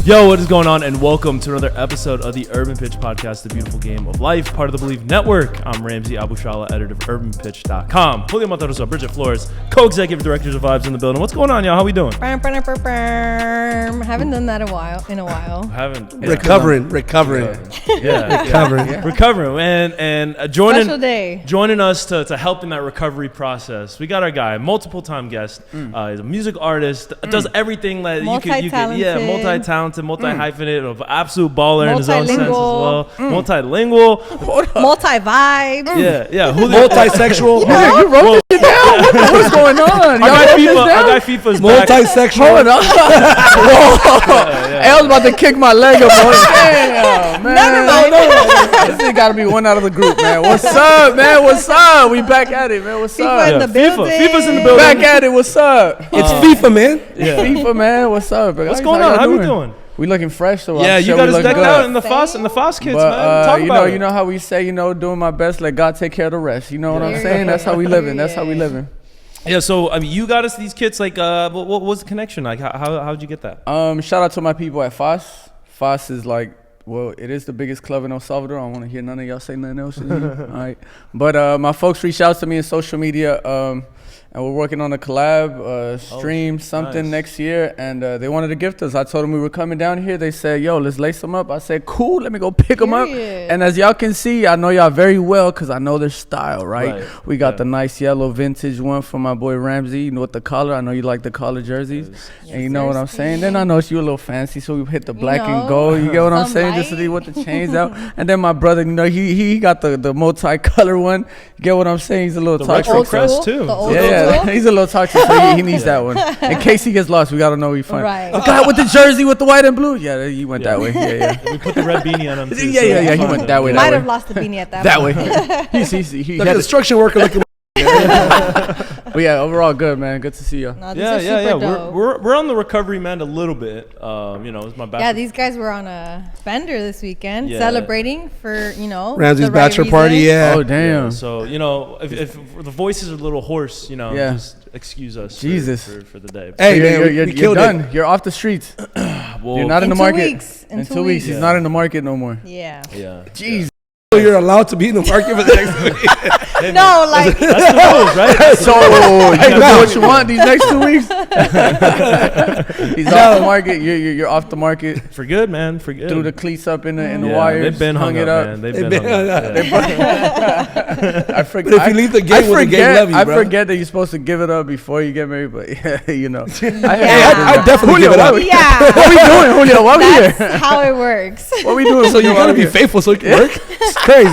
Yo, what is going on? And welcome to another episode of the Urban Pitch Podcast, the beautiful game of life, part of the Believe Network. I'm Ramsey Abushala, editor of urbanpitch.com. Julio Monteroso, Bridget Flores, co-executive directors of Vibes in the building. What's going on, y'all? How we doing? Haven't done that in a while. Recovering. Yeah. Recovering. And joining us to help in that recovery process. We got our guy, multiple time guest. He's a music artist, does everything that you can. Multi-talented, multi-hyphenate, of absolute baller in his own sense as well. Multilingual. Multi-vibe. Yeah. Multisexual. Yeah, you wrote this down. What's going on? Our guy Feefa's back. Multisexual. Hold on. I was about to kick my leg up. Damn, man. Never mind. This thing got to be one out of the group, man. What's up, man? What's up? We back at it, man. What's up? Feefa in the building. Feefa's in the building. Back at it. What's up? It's Feefa, man. Yeah. Feefa, man. What's up? What's going on? How we doing? We looking fresh, so yeah, I'm sure you got us decked good. out in the Foss kids, but, man. Talk about it. You know how we say, doing my best, let God take care of the rest. You know what I'm saying? That's how we living. Yeah, so I mean, you got us these kits. Like, what was the connection? Like, how'd you get that? Shout out to my people at Foss. Foss is like, well, it is the biggest club in El Salvador. I don't want to hear none of y'all say nothing else. All right, but my folks reached out to me in social media. And we're working on a collab, stream something next year, and they wanted to gift us. I told them we were coming down here. They said, yo, let's lace them up. I said, cool, let me go pick them up. And as y'all can see, I know y'all very well because I know their style, right? We got the nice yellow vintage one from my boy Ramsey, with the collar. I know you like the collar jerseys. And you know what I'm saying? Then I know you a little fancy, so we hit the black and gold. You get what I'm saying? Just to see what the chains out. And then my brother, he got the multi-color one. You get what I'm saying? He's a little toxic. Retro crest, too. Yeah, he's a little toxic, so he needs that one. In case he gets lost, we gotta know we find. Right. The guy with the jersey with the white and blue. Yeah, he went that way. Yeah. We put the red beanie on him too. Yeah. He went that way. Might have lost the beanie at that way. He the construction worker looking. But yeah, overall good, man. Good to see you. No, yeah. We're on the recovery mend a little bit. It's my bachelor. Yeah, these guys were on a bender this weekend celebrating for Ramsey's the bachelor right party. reason. Yeah. Oh damn. Yeah, so if the voices are a little hoarse, just excuse us. Jesus. For the day. Hey, you're done. You're off the streets. Well, you're not in the market. In 2 weeks. He's not in the market no more. Yeah. Jeez. So you're allowed to be in the market for the next week. No, like that's the rules, right? So you can do what you want these next 2 weeks. He's off the market. You're off the market. For good, man. For good. Threw the cleats up in the wires. They've been hung it up. Man. They've been hung up. I forget. But if you leave the gate, the game love you, I bro. forget that you're supposed to give it up before you get married. But I definitely give it up. Yeah. What we doing, Julio? Why we here? That's how it works. What we doing? So you gotta be faithful so it can work. It's crazy.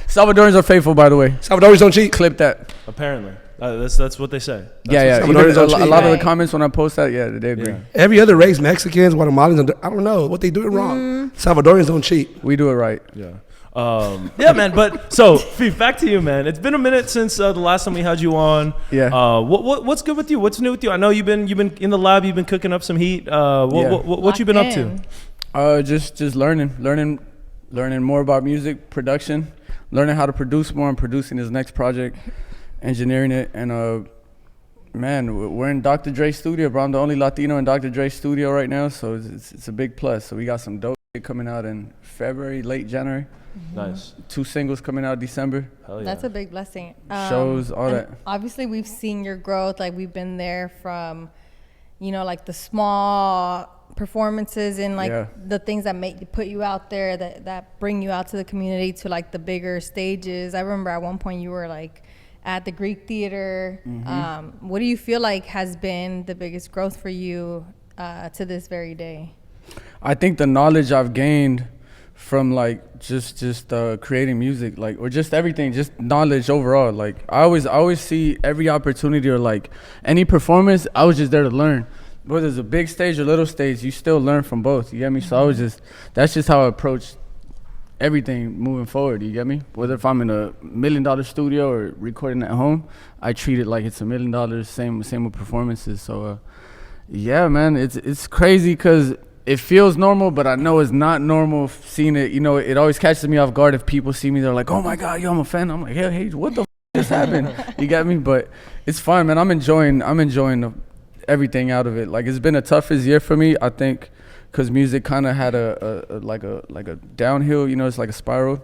Salvadorans are faithful, by the way. Salvadorans don't cheat. Clip that. Apparently, that's what they say. Yeah. Even a lot of the comments when I post that, they agree. Every other race, Mexicans, Guatemalans, I don't know what they do it wrong. Salvadorians don't cheat. We do it right. Yeah. Man. But so, Feef, back to you, man. It's been a minute since the last time we had you on. Yeah. What's good with you? What's new with you? I know you've been in the lab. You've been cooking up some heat. What you been up to? Just learning more about music production, learning how to produce more, and producing his next project, engineering it, and man, we're in Dr. Dre's studio, bro. I'm the only Latino in Dr. Dre's studio right now, so it's a big plus. So we got some dope shit coming out in February, late January. Nice. 2 singles coming out December. Hell yeah. That's a big blessing. Shows, all that. Obviously, we've seen your growth. Like, we've been there from, like the small performances and the things that put you out there, that bring you out to the community, to like the bigger stages. I remember at one point you were like at the Greek Theater. What do you feel like has been the biggest growth for you to this very day? I think the knowledge I've gained from like just creating music, like, or just everything, just knowledge overall. Like I always see every opportunity or like any performance, I was just there to learn. Whether it's a big stage or little stage, you still learn from both. You get me? So that's just how I approach everything moving forward. You get me? Whether if I'm in a $1 million studio or recording at home, I treat it like it's $1 million. Same with performances. So yeah, man, it's crazy because it feels normal, but I know it's not normal seeing it. It always catches me off guard if people see me. They're like, "Oh my God, yo, I'm a fan." I'm like, "Hey, what the just happened?" You get me? But it's fun, man. I'm enjoying everything out of it. Like, it's been the toughest year for me, I think, because music kind of had a downhill, you know, it's like a spiral.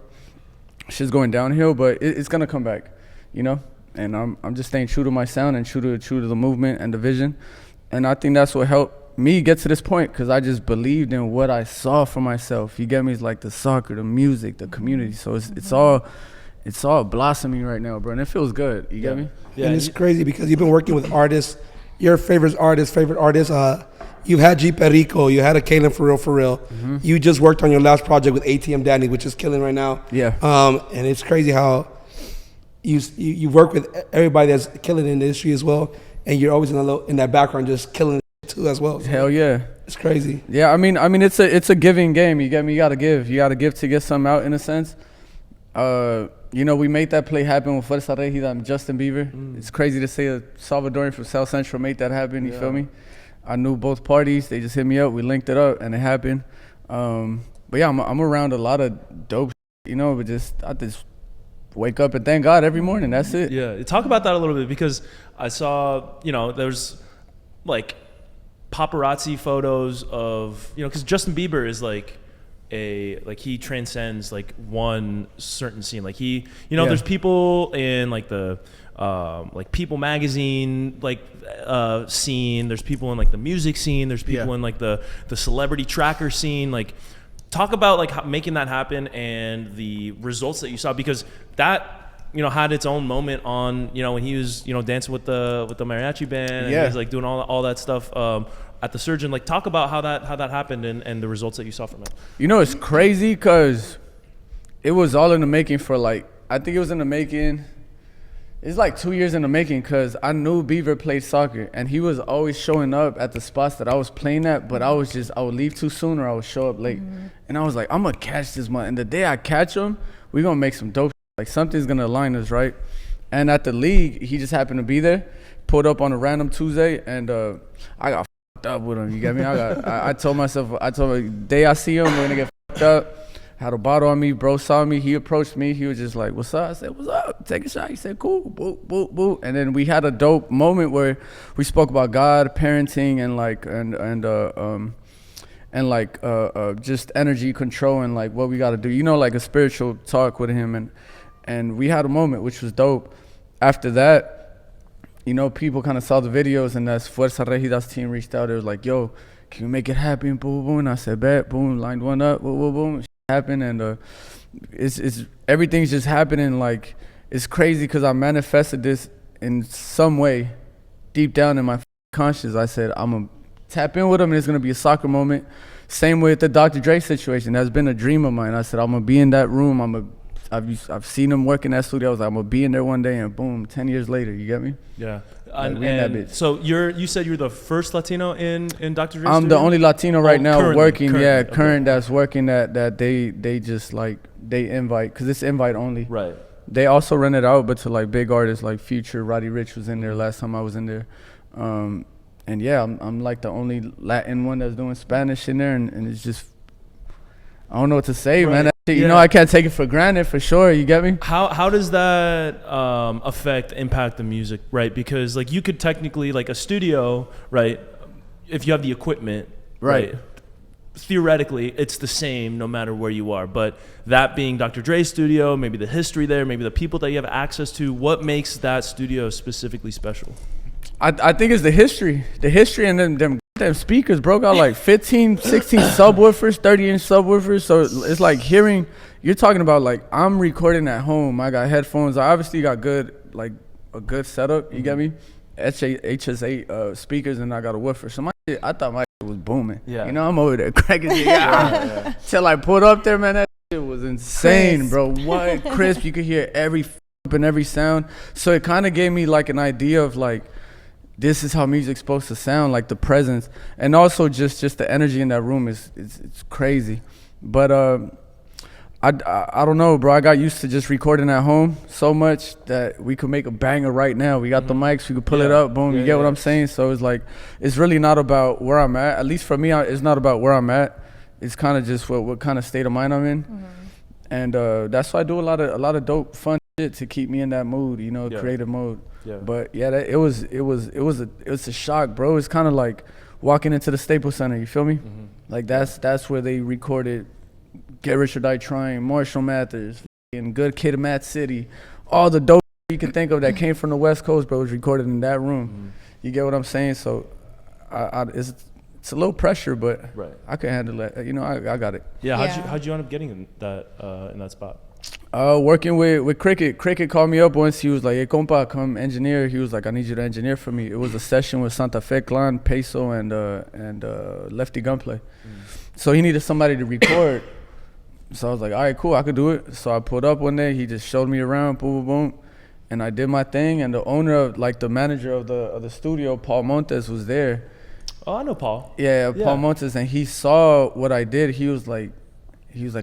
Shit's going downhill, but it's gonna come back, you know. And I'm just staying true to my sound and true to the movement and the vision, and I think that's what helped me get to this point, because I just believed in what I saw for myself. You get me? It's like the soccer, the music, the community. So it's all blossoming right now, bro, and it feels good. You get me? Yeah. And it's crazy because you've been working with artists, your favorite artists. You've had G Perico, you had a Kalen for real. Mm-hmm. You just worked on your last project with ATM Danny, which is killing right now. Yeah. And it's crazy how you work with everybody that's killing in the industry as well, and you're always in that background just killing it too as well. So hell yeah. It's crazy. Yeah, I mean it's a giving game. You get me? You gotta give to get something out, in a sense. You know, we made that play happen with Fuerza Regida and Justin Bieber. It's crazy to say a Salvadoran from South Central made that happen. You feel me? I knew both parties. They just hit me up. We linked it up, and it happened. But yeah, I'm around a lot of dope, you know. But I just wake up and thank God every morning. That's it. Yeah, talk about that a little bit, because I saw, you know, there's like paparazzi photos of, you know, because Justin Bieber is like he transcends like one certain scene. Like he, you know, there's people in like the like People magazine scene, there's people in like the music scene, there's people in like the celebrity tracker scene. Like, talk about like how, making that happen and the results that you saw, because that, you know, had its own moment on, you know, when he was, you know, dancing with the mariachi band, and he was like doing all that stuff at the Surgeon. Like, talk about how that happened and the results that you saw from it. You know, it's crazy because it was all in the making for like, I think it was in the making. It's like 2 years in the making, because I knew Beaver played soccer, and he was always showing up at the spots that I was playing at, but I would leave too soon or I would show up late. And I was like, I'm going to catch this man. And the day I catch him, we're going to make some dope. Like, something's going to align us, right? And at the league, he just happened to be there, pulled up on a random Tuesday, and I got fucked up with him. You get me? I told him, the day I see him, we're going to get fucked up. Had a bottle on me, bro saw me, he approached me, he was just like, what's up? I said, what's up? Take a shot. He said, cool, boop, boop, boop. And then we had a dope moment where we spoke about God, parenting, and just energy control and like what we got to do, you know, like a spiritual talk with him. And we had a moment which was dope. After that, you know, people kind of saw the videos, and that's Fuerza Regida's team reached out. It was like, yo, can you make it happen? Boom, boom. And I said, bet, boom, lined one up, boom, boom, boom. Happen, and it's everything's just happening. Like, it's crazy because I manifested this in some way deep down in my conscience. I said, I'm gonna tap in with him, and it's gonna be a soccer moment. Same with the Dr. Dre situation. That's been a dream of mine. I said, I'm gonna be in that room. I've seen him work in that studio. I was like, I'm gonna be in there one day, and boom, 10 years later, you get me? Yeah. Like, we in that bitch. So you said you're the first Latino in Dr. Dre's I'm studio? the only Latino right now working. Current That's working that they just like, they invite, because it's invite only. Right. They also rent it out, but to like big artists like Future, Roddy Ricch was in there last time I was in there. And yeah, I'm like the only Latin one that's doing Spanish in there, and it's just, I don't know what to say, man. That shit, you know, I can't take it for granted, for sure. You get me? How does that impact the music, right? Because like, you could technically, like a studio, right, if you have the equipment, right, theoretically it's the same no matter where you are. But that being Dr. Dre's studio, maybe the history there, maybe the people that you have access to, what makes that studio specifically special? I think it's the history and them speakers, bro, got like 15, 16 subwoofers, 30-inch subwoofers. So it's like hearing, you're talking about like, I'm recording at home. I got headphones. I obviously got a good setup. You get me? HS8 speakers, and I got a woofer. So my shit, I thought my shit was booming. Yeah. You know, I'm over there cracking it. Till I pulled up there, man, that shit was insane, bro. What crisp. You could hear every and every sound. So it kind of gave me like an idea of like, this is how music's supposed to sound, like the presence, and also just the energy in that room is it's crazy. But I don't know, bro. I got used to just recording at home so much that we could make a banger right now. We got the mics, we could pull it up, boom. You get what I'm saying? So it's like, it's really not about where I'm at. At least for me, it's not about where I'm at. It's kind of just what kind of state of mind I'm in, and that's why I do a lot of dope fun. shit to keep me in that mood, you know, creative mode. Yeah. But yeah, it was a shock, bro. It's kind of like walking into the Staples Center. You feel me? Mm-hmm. Like that's where they recorded Get Rich or Die Trying, Marshall Mathers, and Good Kid, Mad City, all the dope you can think of that came from the West Coast, bro, was recorded in that room. Mm-hmm. You get what I'm saying? So, it's a little pressure, but I can handle it. You know, I got it. Yeah. How'd you end up getting in that spot? Working with Cricket. Cricket called me up once. He was like, "Hey, compa, come engineer." He was like, "I need you to engineer for me." It was a session with Santa Fe Clan, Peso, and Lefty Gunplay. So he needed somebody to record. So I was like, "All right, cool, I could do it." So I pulled up one day. He just showed me around, boom, boom, boom, and I did my thing. And the owner of, like, the manager of the studio, Paul Montes, was there. Oh, I know Paul. Yeah, Paul Montes, and he saw what I did. He was like,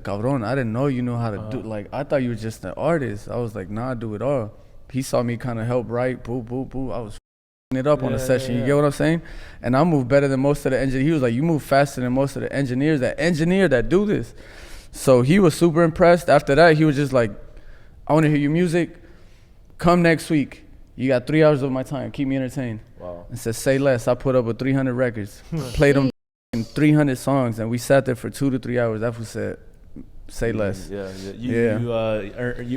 "Cabron, I didn't know you know how to do. Like, I thought you were just an artist." I was like, "Nah, I do it all." He saw me kind of help write, boo, boo, boo. I was it up on the session. You get what I'm saying? And I move better than most of the engineers. He was like, "You move faster than most of the engineers that do this." So he was super impressed. After that, he was just like, "I want to hear your music. Come next week. You got 3 hours of my time. Keep me entertained." Wow. And said, "Say less." I put up with 300 records, played them in 300 songs, and we sat there for 2 to 3 hours. That's what said, "Say less." You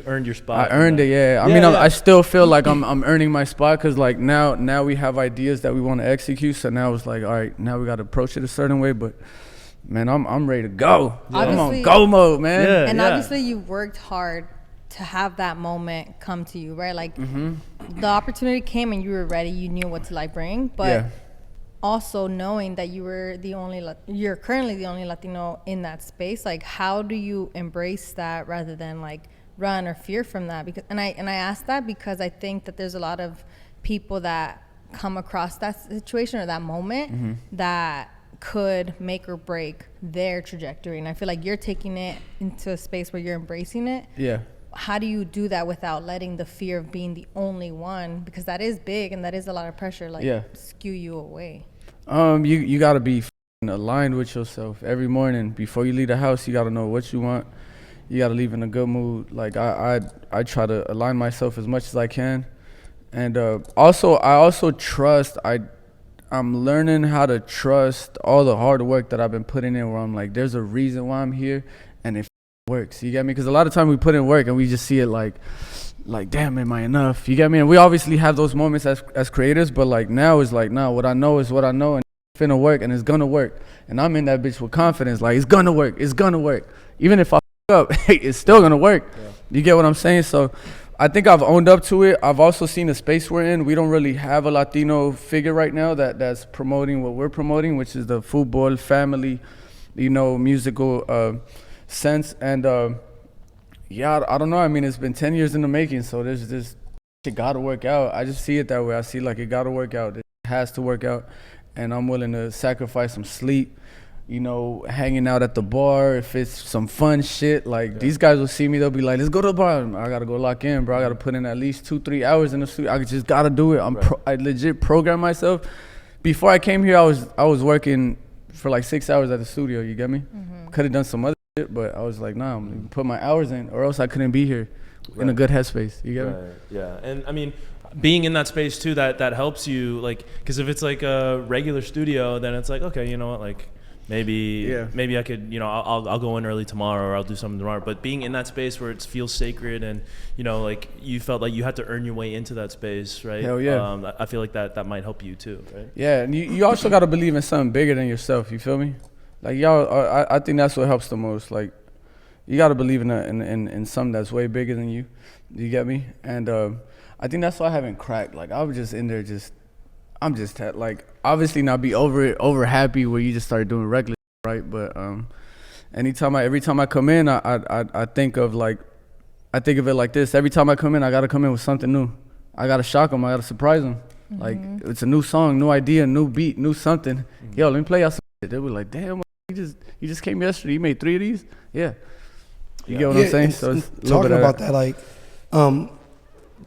earned your spot. I earned it. Yeah. I mean, I still feel like I'm earning my spot, because like now we have ideas that we want to execute. So now it's like, all right, now we got to approach it a certain way. But man, I'm ready to go. I'm on go mode, man. Yeah, and obviously you worked hard to have that moment come to you, right? Like the opportunity came and you were ready. You knew what to like bring, but also knowing that you're currently the only Latino in that space. Like, how do you embrace that rather than like run or fear from that? Because and I ask that because I think that there's a lot of people that come across that situation or that moment that could make or break their trajectory. And I feel like you're taking it into a space where you're embracing it. Yeah. How do you do that without letting the fear of being the only one, because that is big and that is a lot of pressure, like skew you away? You gotta be aligned with yourself every morning. Before you leave the house, you gotta know what you want. You gotta leave in a good mood. Like I try to align myself as much as I can. And I also trust. I'm learning how to trust all the hard work that I've been putting in, where I'm like, there's a reason why I'm here, and it works. You get me? Because a lot of time we put in work and we just see it like damn, am I enough? You get me? And we obviously have those moments as creators, but like now it's like, nah, what I know is what I know, and it's finna work, and it's gonna work. And I'm in that bitch with confidence, like it's gonna work. Even if I up, it's still gonna work. You get what I'm saying? So I think I've owned up to it. I've also seen the space we're in. We don't really have a Latino figure right now that's promoting what we're promoting, which is the football family, musical sense. And I don't know. I mean, it's been 10 years in the making, so there's this, it gotta work out. I just see it that way. I see like it gotta work out. It has to work out, and I'm willing to sacrifice some sleep, hanging out at the bar. If it's some fun shit, like these guys will see me, they'll be like, let's go to the bar. I gotta go lock in, bro. I gotta put in at least 2-3 hours in the studio. I just gotta do it. I legit program myself. Before I came here, I was working for like 6 hours at the studio. You get me? Could have done some other shit, but I was like, nah, I'm gonna put my hours in, or else I couldn't be here in a good headspace. You get me? Yeah, and I mean, being in that space too, that helps you, like, because if it's like a regular studio, then it's like, okay, you know what, like, maybe I could, I'll go in early tomorrow, or I'll do something tomorrow. But being in that space where it feels sacred, and like you felt like you had to earn your way into that space, right? Hell yeah. I feel like that might help you too, right? Yeah, and you also got to believe in something bigger than yourself. You feel me? Like y'all, I think that's what helps the most. Like, you got to believe in something that's way bigger than you. You get me? And I think that's why I haven't cracked. Like, I was just in there I'm just like, obviously not be over happy where you just start doing reckless, right? But every time I come in, I think of it like this. Every time I come in, I gotta come in with something new. I gotta shock them. I gotta surprise them. Like, it's a new song, new idea, new beat, new something. Yo, let me play out some shit. They were like, damn, you just came yesterday. You made 3 of these? Yeah. You get what I'm saying? So it's talking about that, like,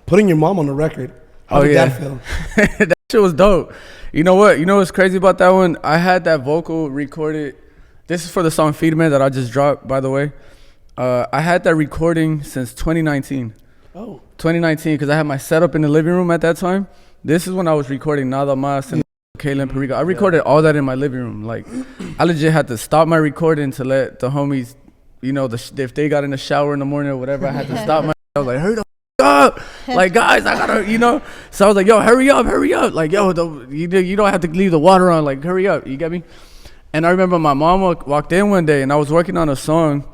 putting your mom on the record. How did that feel? That shit was dope. You know what? You know what's crazy about that one? I had that vocal recorded. This is for the song Feed Man that I just dropped, by the way. I had that recording since 2019. Oh. 2019, because I had my setup in the living room at that time. This is when I was recording Nada Mas and Kayla and Perico. I recorded all that in my living room. Like, I legit had to stop my recording to let the homies, you know, if they got in the shower in the morning or whatever, I had to stop my. I was like, hurry the f- up. Like, guys, I gotta, you know. So I was like, yo, hurry up. Like, yo, you don't have to leave the water on. Like, hurry up. You get me? And I remember my mom walked in one day and I was working on a song.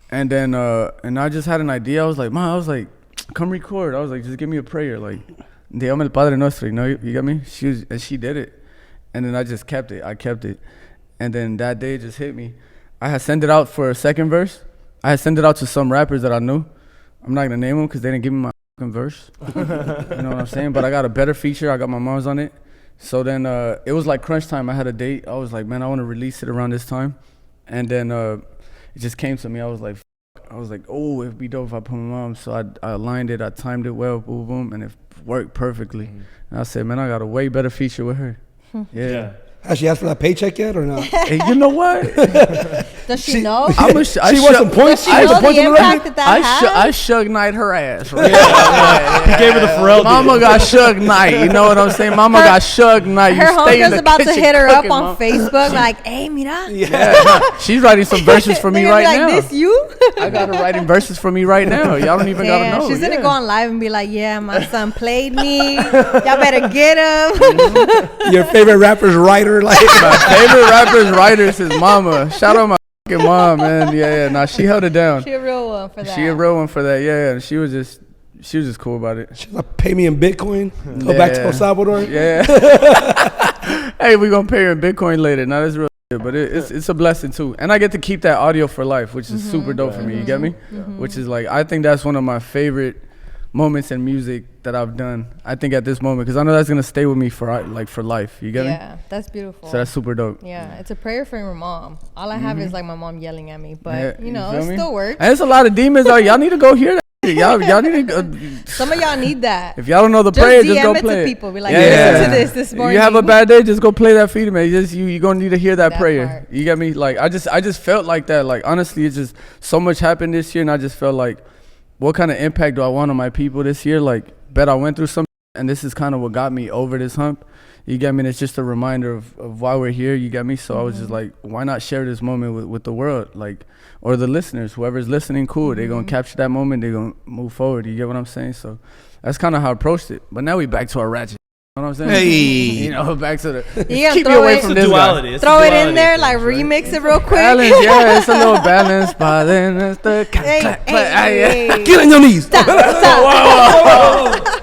And then, and I just had an idea. I was like, Mom, come record. I was like, just give me a prayer. Like, Dios el Padre Nuestro, you know, you got me? She did it. And then I just kept it. And then that day it just hit me. I had sent it out for a second verse. I had sent it out to some rappers that I knew. I'm not going to name them because they didn't give me my fucking verse. You know what I'm saying? But I got a better feature. I got my mom's on it. So then it was like crunch time. I had a date. I was like, man, I want to release it around this time. And then it just came to me. I was like, oh, it'd be dope if I put my mom. So I aligned it. I timed it well, boom, boom, and it worked perfectly. And I said, man, I got a way better feature with her. Yeah. Has she asked for that paycheck yet or not? Hey, you know what? Does she know? She wants some points. Does she know the impact that has? I Suge Knight her ass. Right? He gave her the Pharrell. Mama got Suge Knight. You know what I'm saying? Mama got Suge Knight. Her homegirl's about to hit her up on Facebook like, hey, mira. Yeah. She's writing some verses for me right now. This you? I got her writing verses for me right now. Y'all don't even gotta know. She's gonna go on live and be like, yeah, my son played me. Y'all better get him. Your favorite rapper's writer? Like my favorite rapper's writer is his mama. Shout out my fucking mom, man. Yeah. Nah, she held it down. She a real one for that. Yeah. And she was just cool about it. She's like, pay me in Bitcoin. Go back to El Salvador. Yeah. Hey, we gonna pay her in Bitcoin later. Now that's real. But it's a blessing too, and I get to keep that audio for life, which is super dope for me. You get me? Which is like, I think that's one of my favorite moments in music that I've done. I think at this moment, because I know that's gonna stay with me for life. You get me? Yeah, that's beautiful. So that's super dope. Yeah, it's a prayer for your mom. All I have is like my mom yelling at me, but you know, it still works. And it's a lot of demons out. Y'all need to go hear that. Y'all need to some of y'all need that. If y'all don't know the prayer, just go play it. People be like, listen to this morning. You have a bad day, just go play that feed, man. You gonna need to hear that prayer. Part. You get me? Like I just felt like that. Like honestly, it's just so much happened this year, and I just felt like, what kind of impact do I want on my people this year? Like, bet I went through something, and this is kind of what got me over this hump. You get me? And it's just a reminder of why we're here. You get me? So I was just like, why not share this moment with the world? Like, or the listeners, whoever's listening, cool. They're going to capture that moment. They're going to move forward. You get what I'm saying? So that's kind of how I approached it. But now we back to our ratchet. You know what I'm saying? Hey. You know, back to the... keep you away from this duality. Throw it in there, like remix it real quick. Balance, yeah, it's a little balance. Balance, get on your knees. Stop.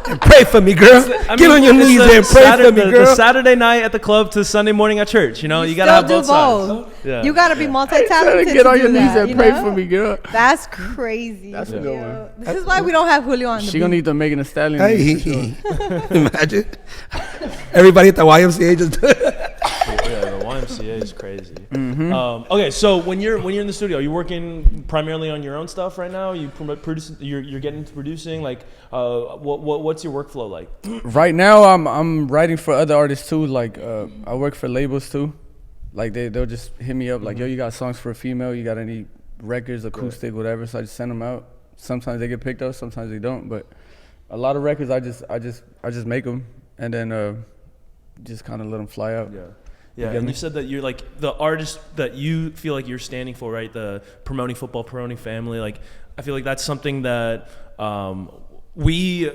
And pray for me, girl. Get on your knees and pray for me, girl. The Saturday night at the club to Sunday morning at church. You know, you got to have both sides. Yeah. You got to be multi-talented. Get on your knees and pray for me, girl. That's crazy. That's a good one. This is why we don't have Julio on the beat. She going to need to Megan Thee Stallion. Hey, imagine. Everybody at the YMCA just the YMCA is crazy. Okay, so when you're in the studio, are you working primarily on your own stuff right now? You producing? You're getting into producing. Like, what's your workflow like? Right now, I'm writing for other artists too. Like, I work for labels too. Like they'll just hit me up like, yo, you got songs for a female? You got any records, acoustic, whatever? So I just send them out. Sometimes they get picked up, sometimes they don't. But a lot of records, I just make them and then just kind of let them fly out. Yeah, and you said that you're like the artist that you feel like you're standing for, right? The promoting football, promoting family. Like, I feel like that's something that we,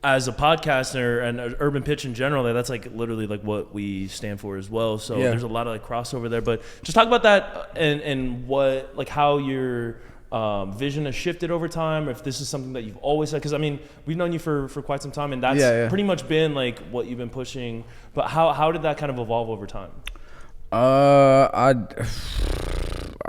as a podcaster and Urban Pitch in general, that's like literally like what we stand for as well. So there's a lot of like crossover there. But just talk about that and what, like, how your vision has shifted over time, or if this is something that you've always had. Because I mean, we've known you for quite some time, and that's pretty much been like what you've been pushing. But how did that kind of evolve over time? I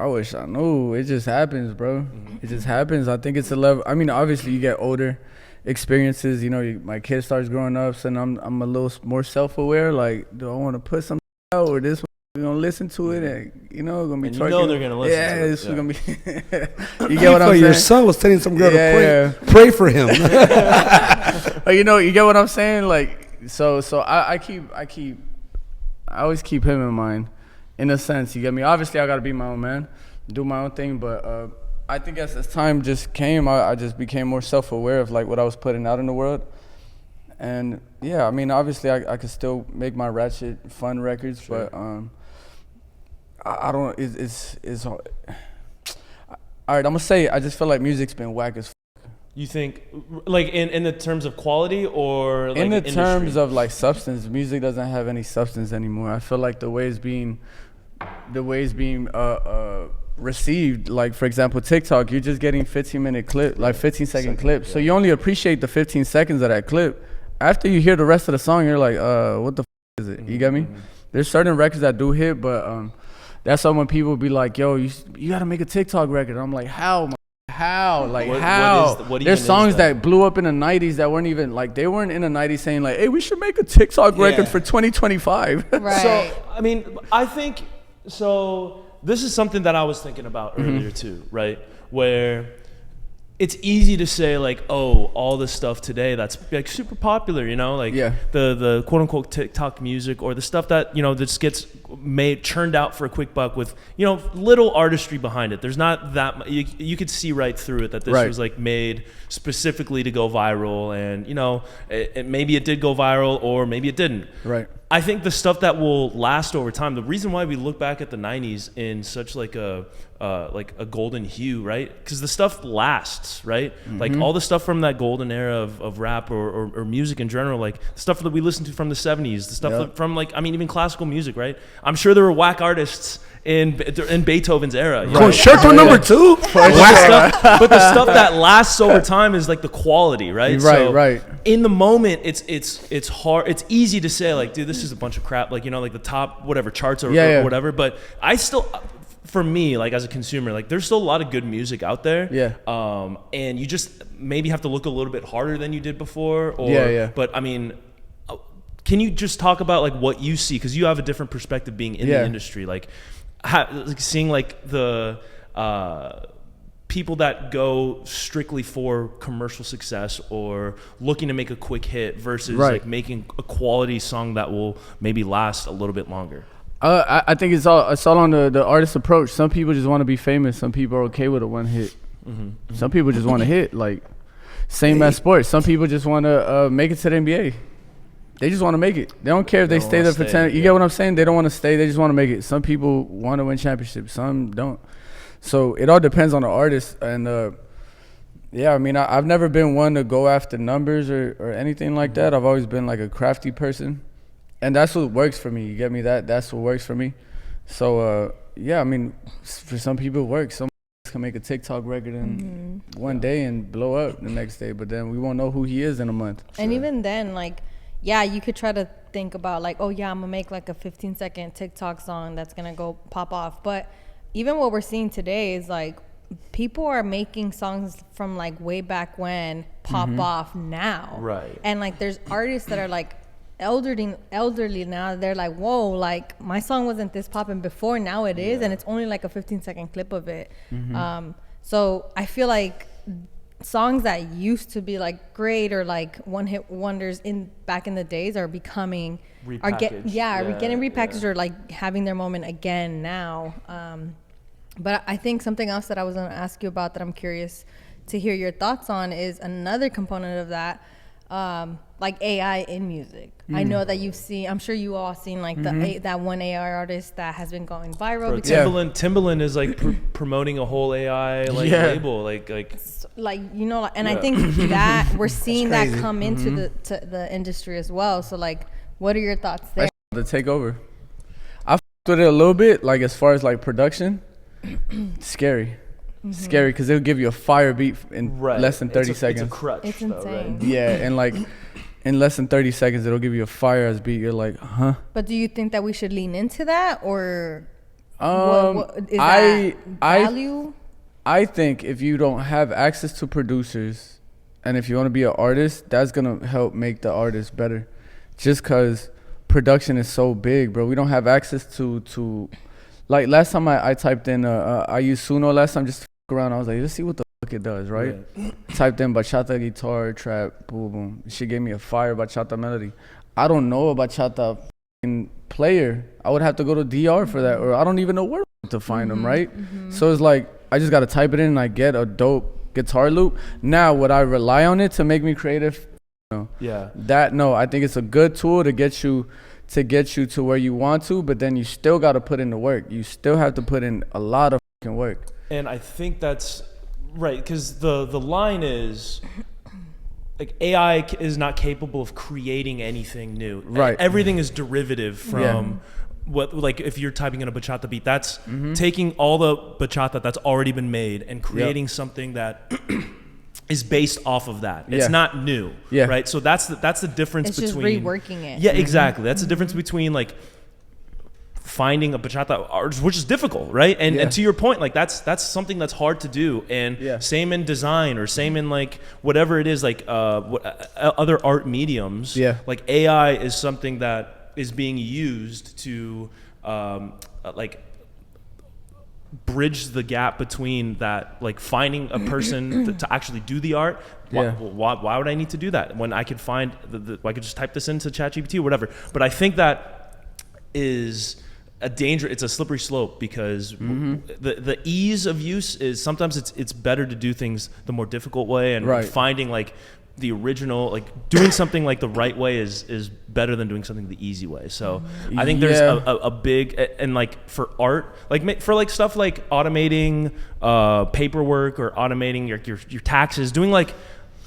wish I knew. It just happens, bro. It just happens. I think it's a level. I mean, obviously you get older, experiences. You know, my kid starts growing up, so I'm a little more self-aware. Like, do I want to put something out, or this one? We're gonna listen to it, and you know, gonna be. And you know they're gonna listen. Yeah, to it. This is gonna be. You get what I'm saying? Your son was telling some girl to pray for him. But you know, you get what I'm saying? Like, so I always keep him in mind, in a sense. You get me? Obviously, I gotta be my own man, do my own thing, but I think as time just came, I just became more self-aware of like what I was putting out in the world. And yeah, I mean, obviously I could still make my ratchet fun records, sure. But I don't, it's all right, I'm gonna say, I just feel like music's been whack as You think, like in the terms of quality or like in the industry? terms of like substance, music doesn't have any substance anymore. I feel like the way it's being received, like for example TikTok, you're just getting 15-minute clip, like 15-second clips. So you only appreciate the 15 seconds of that clip. After you hear the rest of the song, you're like, what the is it? You get me? There's certain records that do hit, but that's why when people be like, yo, you gotta make a TikTok record. I'm like, how? Like, how? There's songs that blew up in the 90s that weren't even, like, they weren't in the 90s saying, like, hey, we should make a TikTok record for 2025. Right. So, I mean, I think, so this is something that I was thinking about earlier too, right? Where it's easy to say, like, oh, all this stuff today that's like super popular, you know, like the quote unquote TikTok music, or the stuff that, you know, just gets churned out for a quick buck with, you know, little artistry behind it. There's not that you could see right through it that this was like made specifically to go viral, and you know, maybe it did go viral or maybe it didn't. Right. I think the stuff that will last over time, the reason why we look back at the 90s in such like a golden hue, right? Because the stuff lasts, right? Like all the stuff from that golden era of rap or music in general, like stuff that we listened to from the 70s, the stuff from like, I mean, even classical music, right? I'm sure there were whack artists in Beethoven's era. Concerto number 2. But the stuff that lasts over time is like the quality, right? Right. In the moment, it's hard. It's easy to say like, dude, this is a bunch of crap. Like, you know, like the top whatever charts or whatever. But I still, for me, like as a consumer, like there's still a lot of good music out there. Yeah. And you just maybe have to look a little bit harder than you did before. Or, But I mean, can you just talk about like what you see? Because you have a different perspective being in the industry, like seeing like the people that go strictly for commercial success or looking to make a quick hit versus like making a quality song that will maybe last a little bit longer. I think it's all on the artist's approach. Some people just want to be famous. Some people are okay with a one hit. Some people just want to hit, like same as sports. Some people just want to make it to the NBA. They just want to make it. They don't care if they stay there for 10. You get what I'm saying? They don't want to stay. They just want to make it. Some people want to win championships. Some don't. So it all depends on the artist. And I mean, I've never been one to go after numbers or anything like that. I've always been like a crafty person. And that's what works for me. You get me? That's what works for me. So, I mean, for some people it works. Some can make a TikTok record in one day and blow up the next day. But then we won't know who he is in a month. And even then, like, you could try to think about like, oh yeah, I'm gonna make like a 15-second TikTok song that's gonna go pop off. But even what we're seeing today is like people are making songs from like way back when pop off now. Right. And like there's artists that are like elderly now. They're like, whoa, like my song wasn't this popping before, now it is, and it's only like a 15-second clip of it. So I feel like songs that used to be like great or like one hit wonders back in the days are becoming getting repackaged or like having their moment again now. But I think something else that I was going to ask you about that I'm curious to hear your thoughts on is another component of that, like AI in music. I know that I'm sure you all seen like that one AI artist that has been going viral. Timbaland is like promoting a whole AI label, like you know, and I think that we're seeing that come into the industry as well. So like, what are your thoughts there? To take over, I f***ed with it a little bit, like as far as like production. Scary because it'll give you a fire beat in less than 30 seconds. It's a crutch. It's insane. And like in less than 30 seconds it'll give you a fire ass beat. You're like, huh? But do you think that we should lean into that, or what is that value? I think if you don't have access to producers and if you want to be an artist, that's gonna help make the artist better, just because production is so big, bro. We don't have access to like last time I typed in I used Suno last time just to f*** around. I was like, let's see what the fuck it does, right? Typed in bachata guitar trap, boom boom. She gave me a fire bachata melody. I don't know a bachata player. I would have to go to DR for that, or I don't even know where to find them, right? So it's like I just got to type it in and I get a dope guitar loop. Now, would I rely on it to make me creative? No. Yeah. No, I think it's a good tool to get you to where you want to, but then you still got to put in the work. You still have to put in a lot of fucking work. And I think that's right, because the line is, like, AI is not capable of creating anything new. Right. Everything is derivative from what, like, if you're typing in a bachata beat, that's taking all the bachata that's already been made and creating something that is based off of that. It's not new. Yeah. Right. So that's the difference it's between just reworking it. Yeah, exactly. That's the difference between, like, finding a bachata artist, which is difficult, right? And to your point, like, that's something that's hard to do. And same in design, or same in, like, whatever it is, like other art mediums. Yeah. Like, AI is something that is being used to like bridge the gap between that, like, finding a person to actually do the art. Why would I need to do that when I could find I could just type this into ChatGPT or whatever? But I think that is a danger. It's a slippery slope, because the ease of use is sometimes it's better to do things the more difficult way, and finding, like, the original, like, doing something, like, the right way is better than doing something the easy way. So I think there's a big, and, like, for art, like, for, like, stuff like automating paperwork, or automating your taxes, doing, like,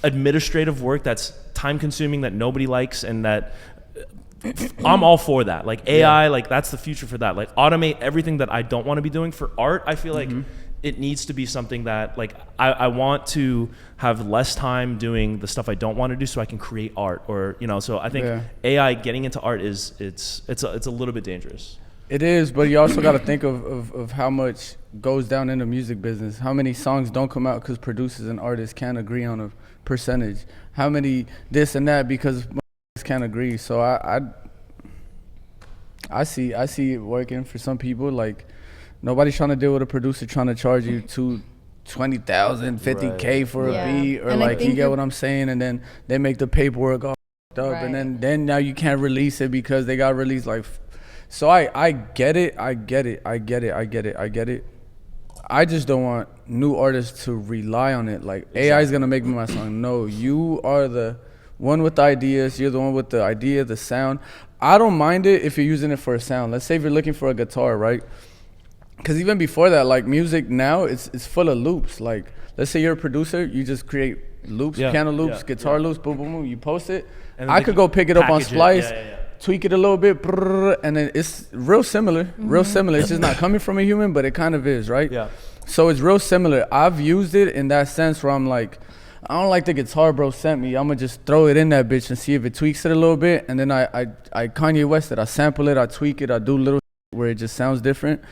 administrative work that's time consuming, that nobody likes, and that I'm all for that. Like, AI, like, that's the future for that. Like, automate everything that I don't want to be doing. For art, I feel like it needs to be something that, like, I want to have less time doing the stuff I don't want to do, so I can create art, or, you know. So I think AI getting into art it's a little bit dangerous. It is, but you also got to think of how much goes down in the music business. How many songs don't come out because producers and artists can't agree on a percentage? How many this and that because can't agree? So I see it working for some people. Like, nobody's trying to deal with a producer trying to charge you $20,000, $50K for a beat, or, like, you get what I'm saying? And then they make the paperwork all up, and then now you can't release it because they got released. Like, so I get it. I just don't want new artists to rely on it. Like, AI is gonna make me my song. No, you are the one with the ideas. You're the one with the idea, the sound. I don't mind it if you're using it for a sound. Let's say if you're looking for a guitar, right? Because even before that, like, music now, it's full of loops. Like, let's say you're a producer, you just create loops, piano loops, guitar loops, boom, boom, boom. You post it. And I could go pick it up on Splice, tweak it a little bit, and then it's real similar. Real similar. It's just not coming from a human, but it kind of is, right? Yeah. So it's real similar. I've used it in that sense where I'm like, I don't like the guitar bro sent me. I'm gonna just throw it in that bitch and see if it tweaks it a little bit, and then I Kanye West it. I sample it, I tweak it, I do little where it just sounds different.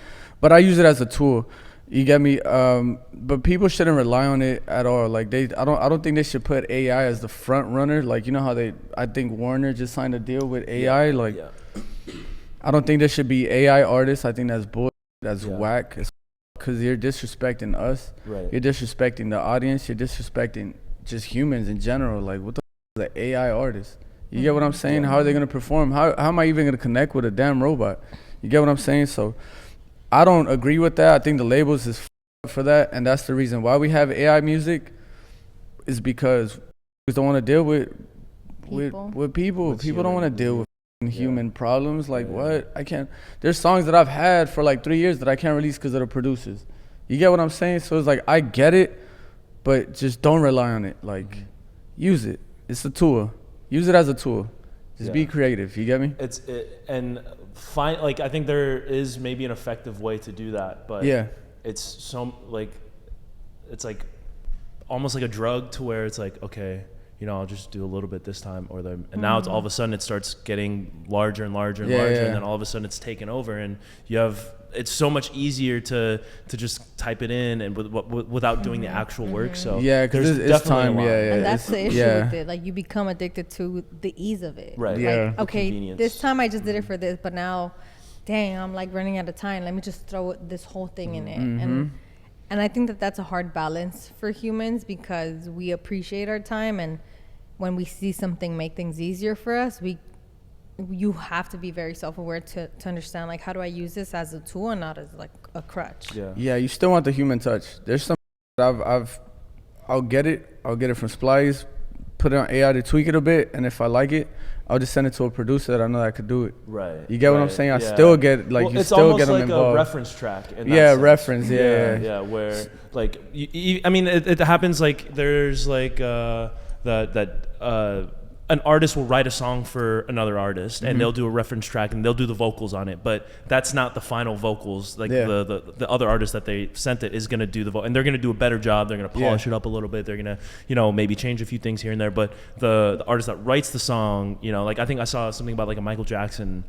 But I use it as a tool. You get me? But people shouldn't rely on it at all. Like, I don't think they should put AI as the front runner. Like, you know how I think Warner just signed a deal with AI. I don't think there should be AI artists. I think that's bull. That's whack. Because you're disrespecting us. Right. You're disrespecting the audience. You're disrespecting just humans in general. Like, what the f- is an AI artist? You get what I'm saying? How are they gonna perform? How am I even gonna connect with a damn robot? You get what I'm saying? So I don't agree with that. I think the labels is for that, and that's the reason why we have AI music, is because we don't want to deal with people. People don't want to deal with human problems. Like, what? I can't. There's songs that I've had for like 3 years that I can't release because of the producers. You get what I'm saying? So it's like, I get it, but just don't rely on it. Like, use it. It's a tool. Use it as a tool. Just be creative. You get me? Like, I think there is maybe an effective way to do that, but it's so, like, it's like almost like a drug, to where it's like, okay, you know, I'll just do a little bit this time, and now it's all of a sudden it starts getting larger and larger and larger, and then all of a sudden it's taken over, and it's so much easier to just type it in and without doing the actual work. So because it's time. And that's the issue with it. Like, you become addicted to the ease of it. Right. Like, okay, this time I just did it for this, but now, dang, I'm like running out of time. Let me just throw this whole thing in it. And I think that that's a hard balance for humans, because we appreciate our time, and when we see something make things easier for us, we you have to be very self-aware to understand, like, how do I use this as a tool and not as like a crutch? Yeah, you still want the human touch. There's some I'll get it from Splice, put it on AI to tweak it a bit, and if I like it, I'll just send it to a producer that I know that could do it. Right. You get what I'm saying? I still get, like, you still get them involved. It's almost like a reference track. In that sense. Reference. Yeah. Where, like, I mean, it happens, like, there's, like, an artist will write a song for another artist, and they'll do a reference track, and they'll do the vocals on it, but that's not the final vocals. Like, the other artist that they sent it is going to do the vocal, and they're going to do a better job. They're going to polish it up a little bit. They're going to, maybe change a few things here and there, but the artist that writes the song, like, I think I saw something about, like, a Michael Jackson,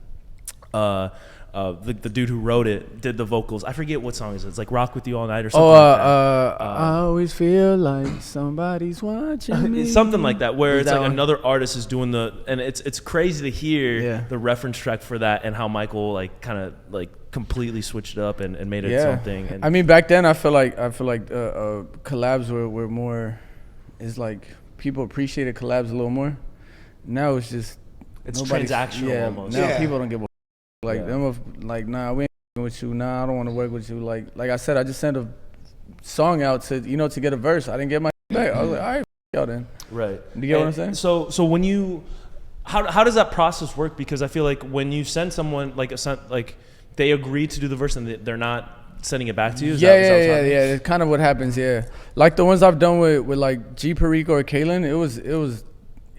the dude who wrote it did the vocals. I forget what song it is. It's like "Rock with You All Night" or something like that. I always feel like somebody's watching me. Something like that, where it's like another artist is doing and it's crazy to hear the reference track for that and how Michael, like, kind of, like, completely switched it up and made it something. And I mean, back then I feel like collabs were more. It's like people appreciated collabs a little more. Now it's just transactional almost. Now people don't give a like, nah, we ain't with you. Nah, I don't want to work with you. Like I said, I just sent a song out to get a verse. I didn't get my back. I was like, all right, y'all then. Right. Do you get what I'm saying? So when you, how does that process work? Because I feel like when you send someone like they agree to do the verse and they're not sending it back to you. Is that It's kind of what happens. Yeah, like the ones I've done with like G Perico or Kalen, it was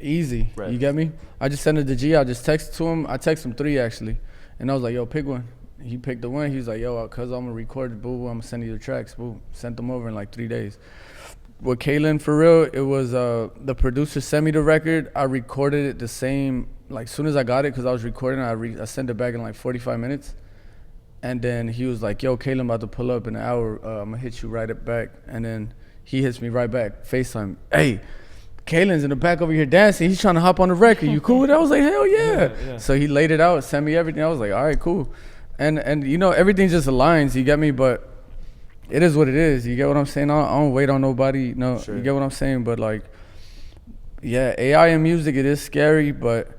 easy. Right. You get me? I just sent it to G. I just texted to him. I texted him 3 actually. And I was like, yo, pick one. He picked the one. He was like, yo, cuz I'm going to record it, boo, I'm going to send you the tracks, boo. Sent them over in like 3 days. With Kaylin, for real, it was the producer sent me the record. I recorded it the same, like, soon as I got it, because I was recording, I sent it back in like 45 minutes. And then he was like, yo, Kaylin about to pull up in an hour. I'm going to hit you right back. And then he hits me right back, FaceTime. Hey, Kaylin's in the back over here dancing. He's trying to hop on the record. You cool with that? I was like, hell yeah. So he laid it out, sent me everything. I was like, all right, cool. And everything just aligns. You get me? But it is what it is. You get what I'm saying? I don't wait on nobody. No, sure. You get what I'm saying? But, like, yeah, AI and music, it is scary, but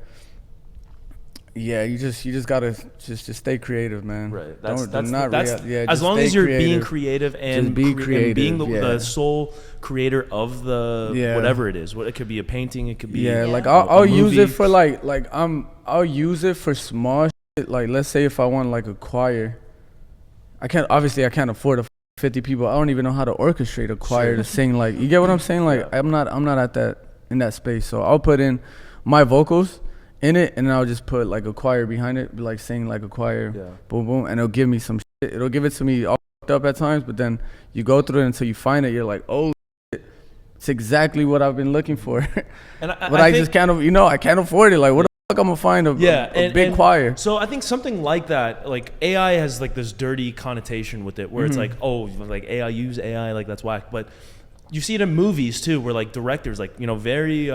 yeah, you just gotta just stay creative, man. Right. As long as you're being creative and being the sole creator of the whatever it is. It could be a painting. It could be like I'll use it for I'll use it for small shit. Like, let's say if I want like a choir, I can't afford 50 people. I don't even know how to orchestrate a choir to sing. Like, you get what I'm saying? Like, I'm not in that space. So I'll put in my vocals in it, and then I'll just put like a choir behind it, like sing like a choir, boom, boom, and it'll give me some shit. It'll give it to me all fucked up at times, but then you go through it until you find it. You're like, oh, shit, it's exactly what I've been looking for. And I just can't, I can't afford it. Like, what the fuck I'm gonna find a big choir? So I think something like that, like AI has like this dirty connotation with it, where it's like, oh, like AI, use AI, like that's whack. But you see it in movies too, where like directors, like, very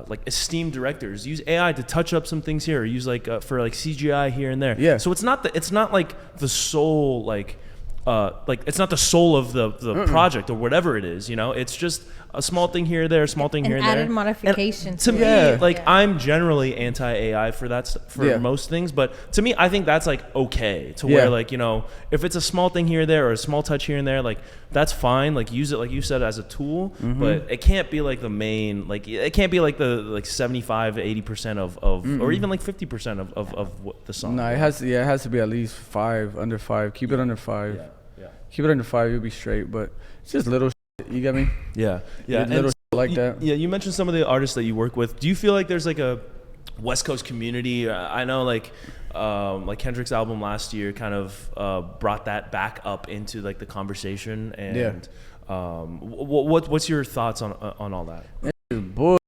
like esteemed directors use AI to touch up some things here, or use like for like CGI here and there. Yeah. So it's not like the soul, like it's not the soul of the project or whatever it is. It's just a small thing here or there, a small thing here and there. Added modification. To me, I'm generally anti-AI for most things, but to me, I think that's like okay to where like, if it's a small thing here or there or a small touch here and there, like that's fine. Like, use it, like you said, as a tool, but it can't be like the main, like it can't be like the like 75 to 80% of or even like 50% of what the song. No, it has to be at least 5, under 5. Keep it under 5. Yeah. Keep it under 5, you'll be straight. But it's just little shit, you get me? Yeah. Little shit like that. Yeah, you mentioned some of the artists that you work with. Do you feel like there's like a West Coast community? I know like Kendrick's album last year kind of brought that back up into like the conversation. And what's your thoughts on all that? It's bullshit.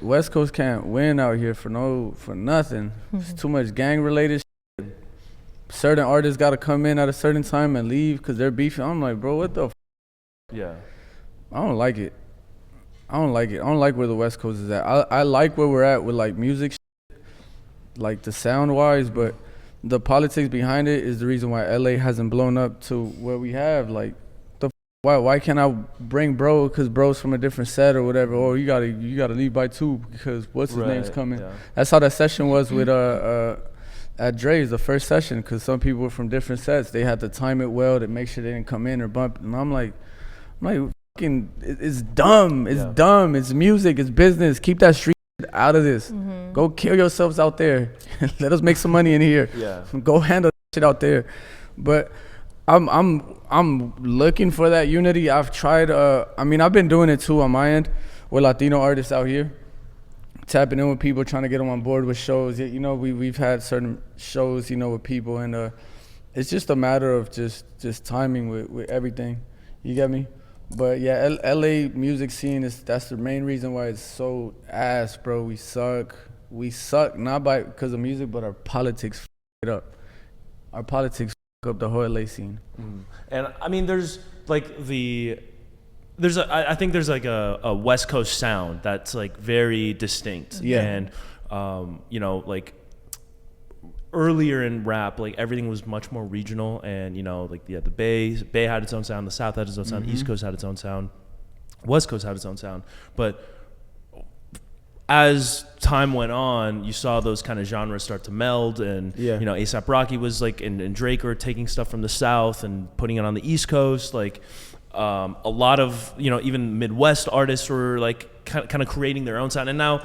West Coast can't win out here for nothing. It's too much gang related shit. Certain artists got to come in at a certain time and leave because they're beefing. I'm like, bro, what the f? Yeah. I don't like it. I don't like where the West Coast is at. I like where we're at with like music shit, like the sound wise, but the politics behind it is the reason why LA hasn't blown up to where we have. Like, the why can't I bring bro because bro's from a different set or whatever, or you gotta leave by 2 because what's his name's coming. That's how that session was with at Dre's, the first session, because some people were from different sets. They had to time it well to make sure they didn't come in or bump, and I'm like fucking, it's dumb. It's dumb. It's music. It's business. Keep that street out of this. Go kill yourselves out there. Let us make some money in here. Go handle shit out there. But I'm looking for that unity. I've tried. I mean, I've been doing it too on my end with Latino artists out here, tapping in with people, trying to get them on board with shows. You know, we've had certain shows, you know, with people, and it's just a matter of just timing with everything. You get me? But yeah, LA music scene that's the main reason why it's so ass, bro. We suck not because of music, but our politics f it up. Our politics f up the whole LA scene. And I mean, there's like I think there's like a West Coast sound that's like very distinct. And you know, like earlier in rap, like everything was much more regional, and you know, like the Bay had its own sound, the South had its own sound, East Coast had its own sound, West Coast had its own sound. But as time went on, you saw those kind of genres start to meld, and you know, A$AP Rocky was like, and Drake were taking stuff from the South and putting it on the East Coast. Like a lot of, you know, even Midwest artists were like kind of creating their own sound, and now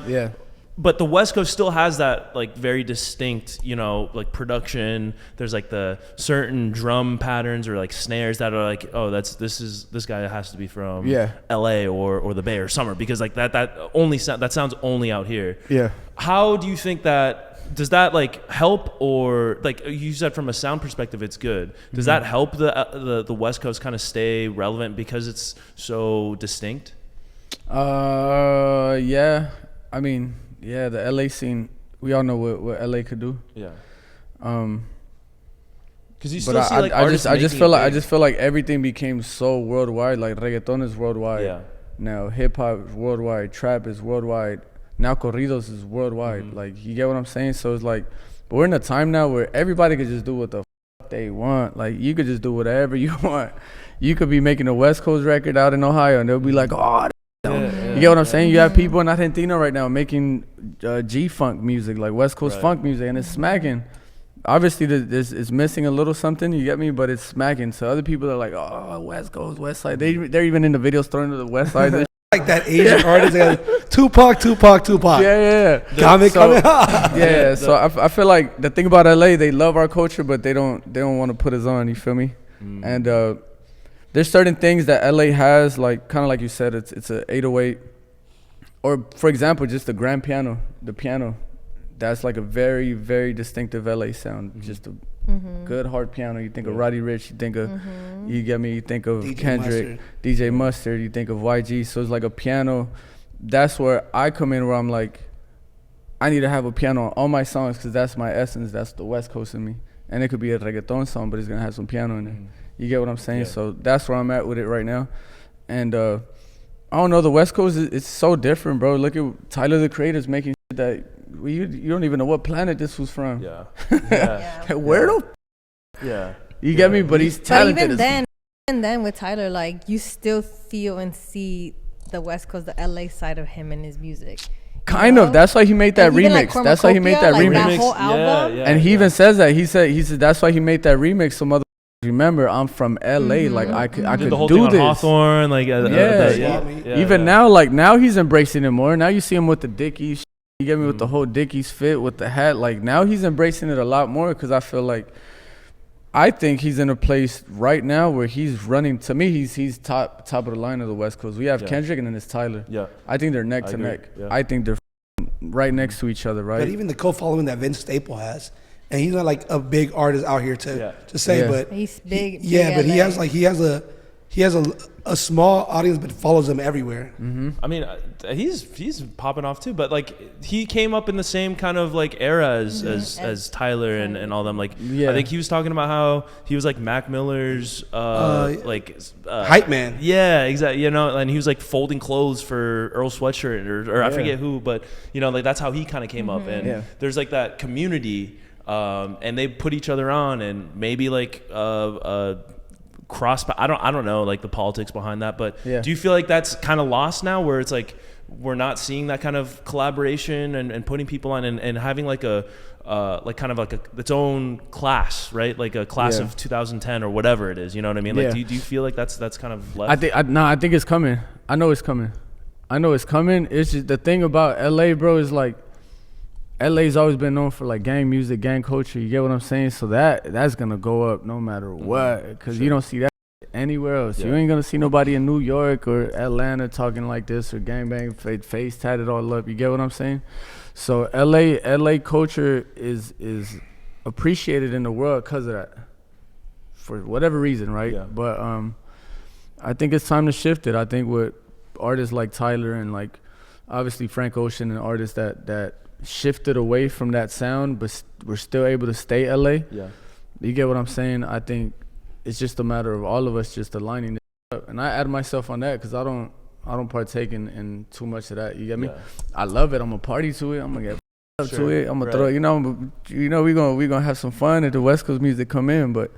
but the West Coast still has that like very distinct, you know, like production. There's like the certain drum patterns or like snares that are like, oh, this guy has to be from LA or the Bay or Summer, because like that sounds only out here. How do you think does that like help, or like you said from a sound perspective it's good? Does that help the West Coast kind of stay relevant because it's so distinct? Yeah. I mean, yeah, the LA scene, we all know what LA could do. Because you still see like I just feel like everything became so worldwide. Like reggaeton is worldwide. Now hip hop is worldwide, trap is worldwide, now corridos is worldwide. Like, you get what I'm saying? So it's like, but we're in a time now where everybody could just do what the fuck they want. Like, you could just do whatever you want. You could be making a West Coast record out in Ohio, and they'll be like, oh. You get what I'm saying? You have people in Argentina right now making G-funk music, like West Coast funk music, and it's smacking. Obviously, it's missing a little something, you get me? But it's smacking. So other people are like, oh, West Coast, West Side. They're even in the videos throwing to the West Side. Like that Asian artist, like, Tupac. So I feel like the thing about LA, they love our culture, but they don't want to put us on. You feel me? And there's certain things that LA has, like kind of like you said, it's a 808, or for example, just the grand piano, the piano. That's like a very, very distinctive LA sound. Just a good hard piano. You think of Roddy Ricch, you think of, you get me, you think of DJ Kendrick, Mustard. DJ Mustard, you think of YG. So it's like a piano. That's where I come in, where I'm like, I need to have a piano on all my songs, because that's my essence. That's the West Coast in me. And it could be a reggaeton song, but it's going to have some piano in it. You get what I'm saying? So that's where I'm at with it right now. And I don't know, the West Coast it's so different, bro. Look at Tyler, the Creator's making shit that you don't even know what planet this was from. Where the you get me? But he's talented. But even then with Tyler, like, you still feel and see the West Coast, the LA side of him in his music. Kind of. That's why he made that remix. Like, that's why he made that remix. That whole album. And he even says that. He said that's why he made that remix. Some other remember, I'm from LA. Like I could the whole do thing this. On Hawthorne, like Even now, like now he's embracing it more. Now you see him with the Dickies. You get me, with the whole Dickies fit with the hat. Like now he's embracing it a lot more, because I think he's in a place right now where he's running. To me, he's top of the line of the West Coast. We have Kendrick, and then it's Tyler. I think they're neck to neck. I think they're right next to each other, right? But even the co-following that Vince Staple has, and he's not like a big artist out here to say, but he's big. But he has a small audience, but follows him everywhere. I mean, he's popping off too, but like he came up in the same kind of like era as Tyler and all them. Like I think he was talking about how he was like Mac Miller's hype man. Yeah, exactly. You know, and he was like folding clothes for Earl Sweatshirt or I forget who, but you know, like that's how he kind of came up. And there's like that community, and they put each other on, and maybe like cross. I don't know like the politics behind that, but Yeah. do you feel like that's kind of lost now, where it's like we're not seeing that kind of collaboration and putting people on and having like a like kind of like its own class, right? Like a class of 2010 or whatever it is. You know what I mean? Like, do you feel like that's kind of left? I think it's coming. I know it's coming. It's just the thing about LA, bro, is like LA's always been known for like gang music, gang culture. You get what I'm saying? So that's gonna go up no matter what, because you don't see that anywhere else. You ain't gonna see nobody in New York or Atlanta talking like this or gangbang, face tatted all up. You get what I'm saying? So LA culture is appreciated in the world because of that, for whatever reason, right? Yeah. But I think it's time to shift it. I think with artists like Tyler and like obviously Frank Ocean and artists that shifted away from that sound, but we're still able to stay LA. Yeah. You get what I'm saying? I think it's just a matter of all of us just aligning it up. And I add myself on that because I don't partake in too much of that. You get me? Yeah. I love it. I'm gonna party to it. I'm gonna get up to it. I'm gonna throw. We're gonna have some fun if the West Coast music come in. But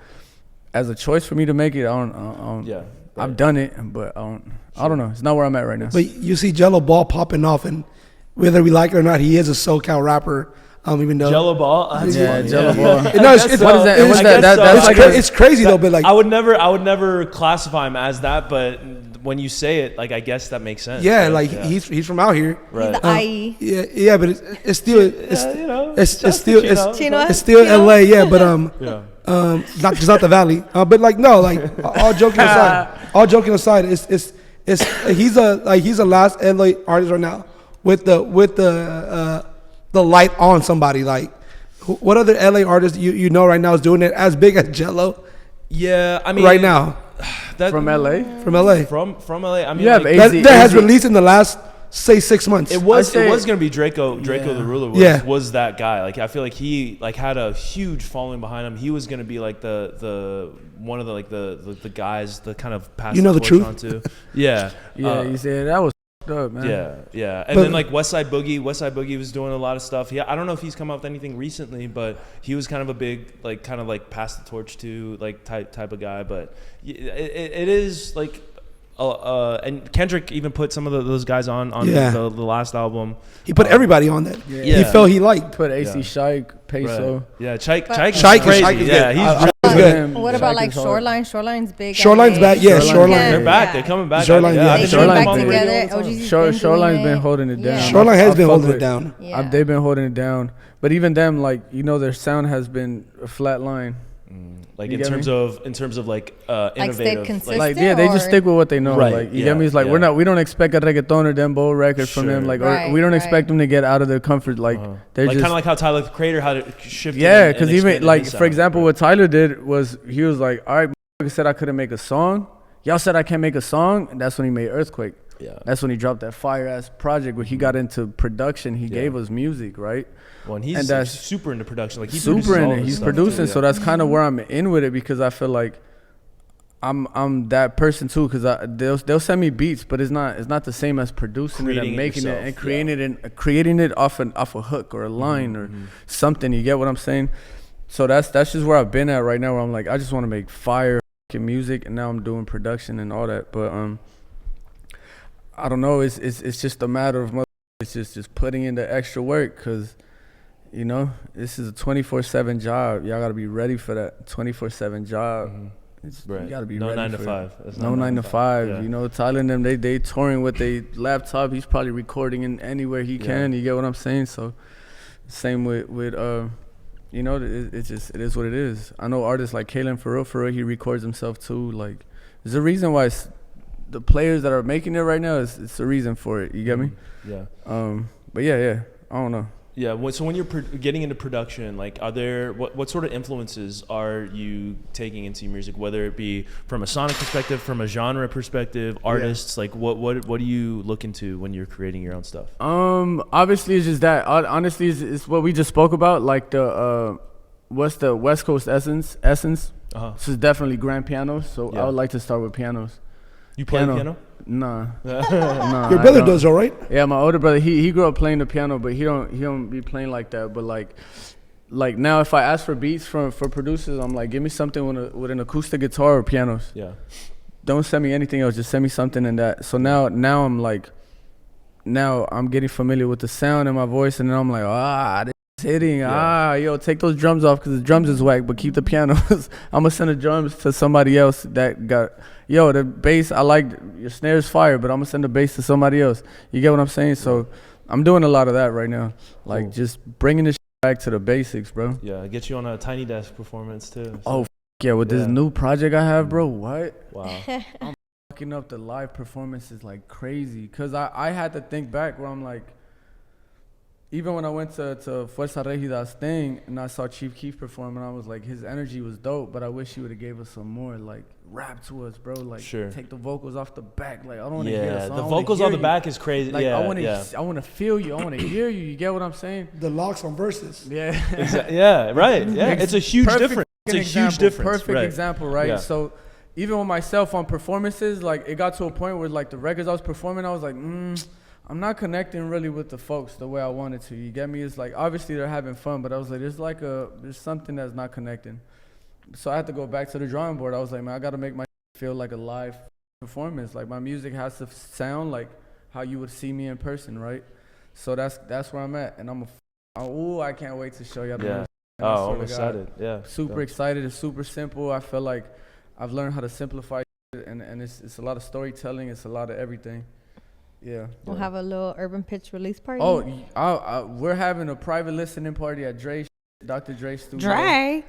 as a choice for me to make it, I don't. Yeah. I've done it, but I don't know. It's not where I'm at right now. But you see Jello Ball popping off, and whether we like it or not, he is a SoCal rapper. I don't even know. Jello Ball. That's funny. Jello Ball. No, what is that? What's that? That's like it's crazy though. But like, I would never classify him as that, but when you say it, like I guess that makes sense. yeah, right? like he's from out here. Right. He's the IE. Yeah, but it's still it's still Chino. LA. Yeah, but not the Valley. But like no, like all joking aside, he's a last LA artist right now with the light on somebody. Like what other LA artist you know right now is doing it as big as Jello? Yeah, I mean right now from LA. from LA from LA. I mean, You have like, AZ, that has released in the last say 6 months. it was gonna be Draco the Ruler was that guy. Like I feel like he like had a huge following behind him. He was gonna be like the one of the like the guys that kind of passed the torch truth onto. Yeah. You said that was up, man. Yeah. And then like West Side Boogie was doing a lot of stuff. Yeah, I don't know if he's come out with anything recently, but he was kind of a big like kind of like pass the torch to like type of guy. But it is like and Kendrick even put some of those guys on the last album. He put everybody on that. He felt he liked. Put AC Shike, Peso. Right. Yeah, Chike Shike is is yeah, good. he's good. What about like Shoreline? Shoreline's big. Shoreline's back. Yeah, Shoreline. they're back. They're coming back. Shoreline, yeah. They Shoreline came back been- together. OG's been Shoreline's doing been it. holding it down. Yeah. Shoreline has I been fuck holding with it down. Yeah. They've been holding it down. But even them, like, their sound has been a flat line. Like You in get terms of like innovative. stay consistent. Like, yeah, they just or- stick with what they know. Right, Like, you yeah, get me? It's like yeah. we don't expect a reggaeton or dembow record from them. Sure. Like, Right, or we don't right. expect them to get out of their comfort. Like, they're like just kind of like how Tyler the Creator had to shift. yeah. Because even like for example, what Tyler did was he was like, all right, said I couldn't make a song. Y'all said I can't make a song, and that's when he made Earthquake. Yeah. That's when he dropped that fire ass project where he got into production. He gave us music, right? Well, and he's and like, that's super into production. Like he super produces in all it. his He's stuff, producing, too, so that's kind of where I'm in with it because I feel like I'm that person too. Because they'll send me beats, but it's not the same as producing Creating it and it making yourself, it and creating it off a hook or a line or something. You get what I'm saying? So that's just where I've been at right now. Where I'm like, I just want to make fire music, and now I'm doing production and all that. But I don't know. It's just a matter of it's just putting in the extra work because. This is a 24/7 job. Y'all gotta be ready for that 24/7 job. Right. You gotta be no ready 9 to for 5. it. It's No not 9 to 5. Yeah. Tyler and them, they touring with their laptop. He's probably recording in anywhere he can. You get what I'm saying? So, same with it is what it is. I know artists like Kalen for real, he records himself too. Like, there's a reason why the players that are making it right now. It's a reason for it. You get me? Yeah. But yeah. I don't know. Yeah. So when you're getting into production, like, are there what sort of influences are you taking into your music? Whether it be from a sonic perspective, from a genre perspective, artists. Like, what do you look into when you're creating your own stuff? Obviously, it's just that. Honestly, it's what we just spoke about. Like what's the West Coast essence? This is definitely grand pianos. So I would like to start with pianos. You play piano? Nah. Your brother does, all right? Yeah, my older brother, he grew up playing the piano, but he don't be playing like that. But like, like now if I ask for beats for producers, I'm like, give me something with an acoustic guitar or pianos. Yeah. Don't send me anything else. Just send me something in that. So now I'm like, now I'm getting familiar with the sound in my voice, and then I'm like, this is hitting. Yo, take those drums off because the drums is whack, but keep the pianos. I'm gonna send the drums to somebody else that got, the bass, I like your snare's fire, but I'm gonna send the bass to somebody else. You get what I'm saying? So I'm doing a lot of that right now, like just bringing this back to the basics, bro. Yeah, get you on a Tiny Desk performance too. So. Yeah, with this new project I have, bro, what? Wow. I'm fucking up the live performances like crazy. Because I had to think back where I'm like, even when I went to Fuerza Regida's thing and I saw Chief Keef perform, and I was like, his energy was dope, but I wish he would have gave us some more, like, rap to us, bro. Like, take the vocals off the back. Like, I don't want to hear the song. The vocals on the back is crazy. Like, I want to feel you. I want to hear you. You get what I'm saying? The locks on verses. Yeah. Yeah, right. Yeah, it's a huge difference. It's a huge difference. Perfect example, right? Yeah. So even with myself on performances, like it got to a point where like the records I was performing, I was like, I'm not connecting really with the folks the way I wanted to. You get me? It's like obviously they're having fun, but I was like, there's something that's not connecting. So I had to go back to the drawing board. I was like, man, I got to make my feel like a live performance. Like my music has to sound like how you would see me in person, right? So that's where I'm at, and I can't wait to show y'all the music. Oh, I'm excited. Yeah. Super excited. It's super simple. I feel like I've learned how to simplify it, and it's a lot of storytelling. It's a lot of everything. Yeah. We'll have a little urban pitch release party. Oh, we're having a private listening party at Dr. Dre's studio. Dre.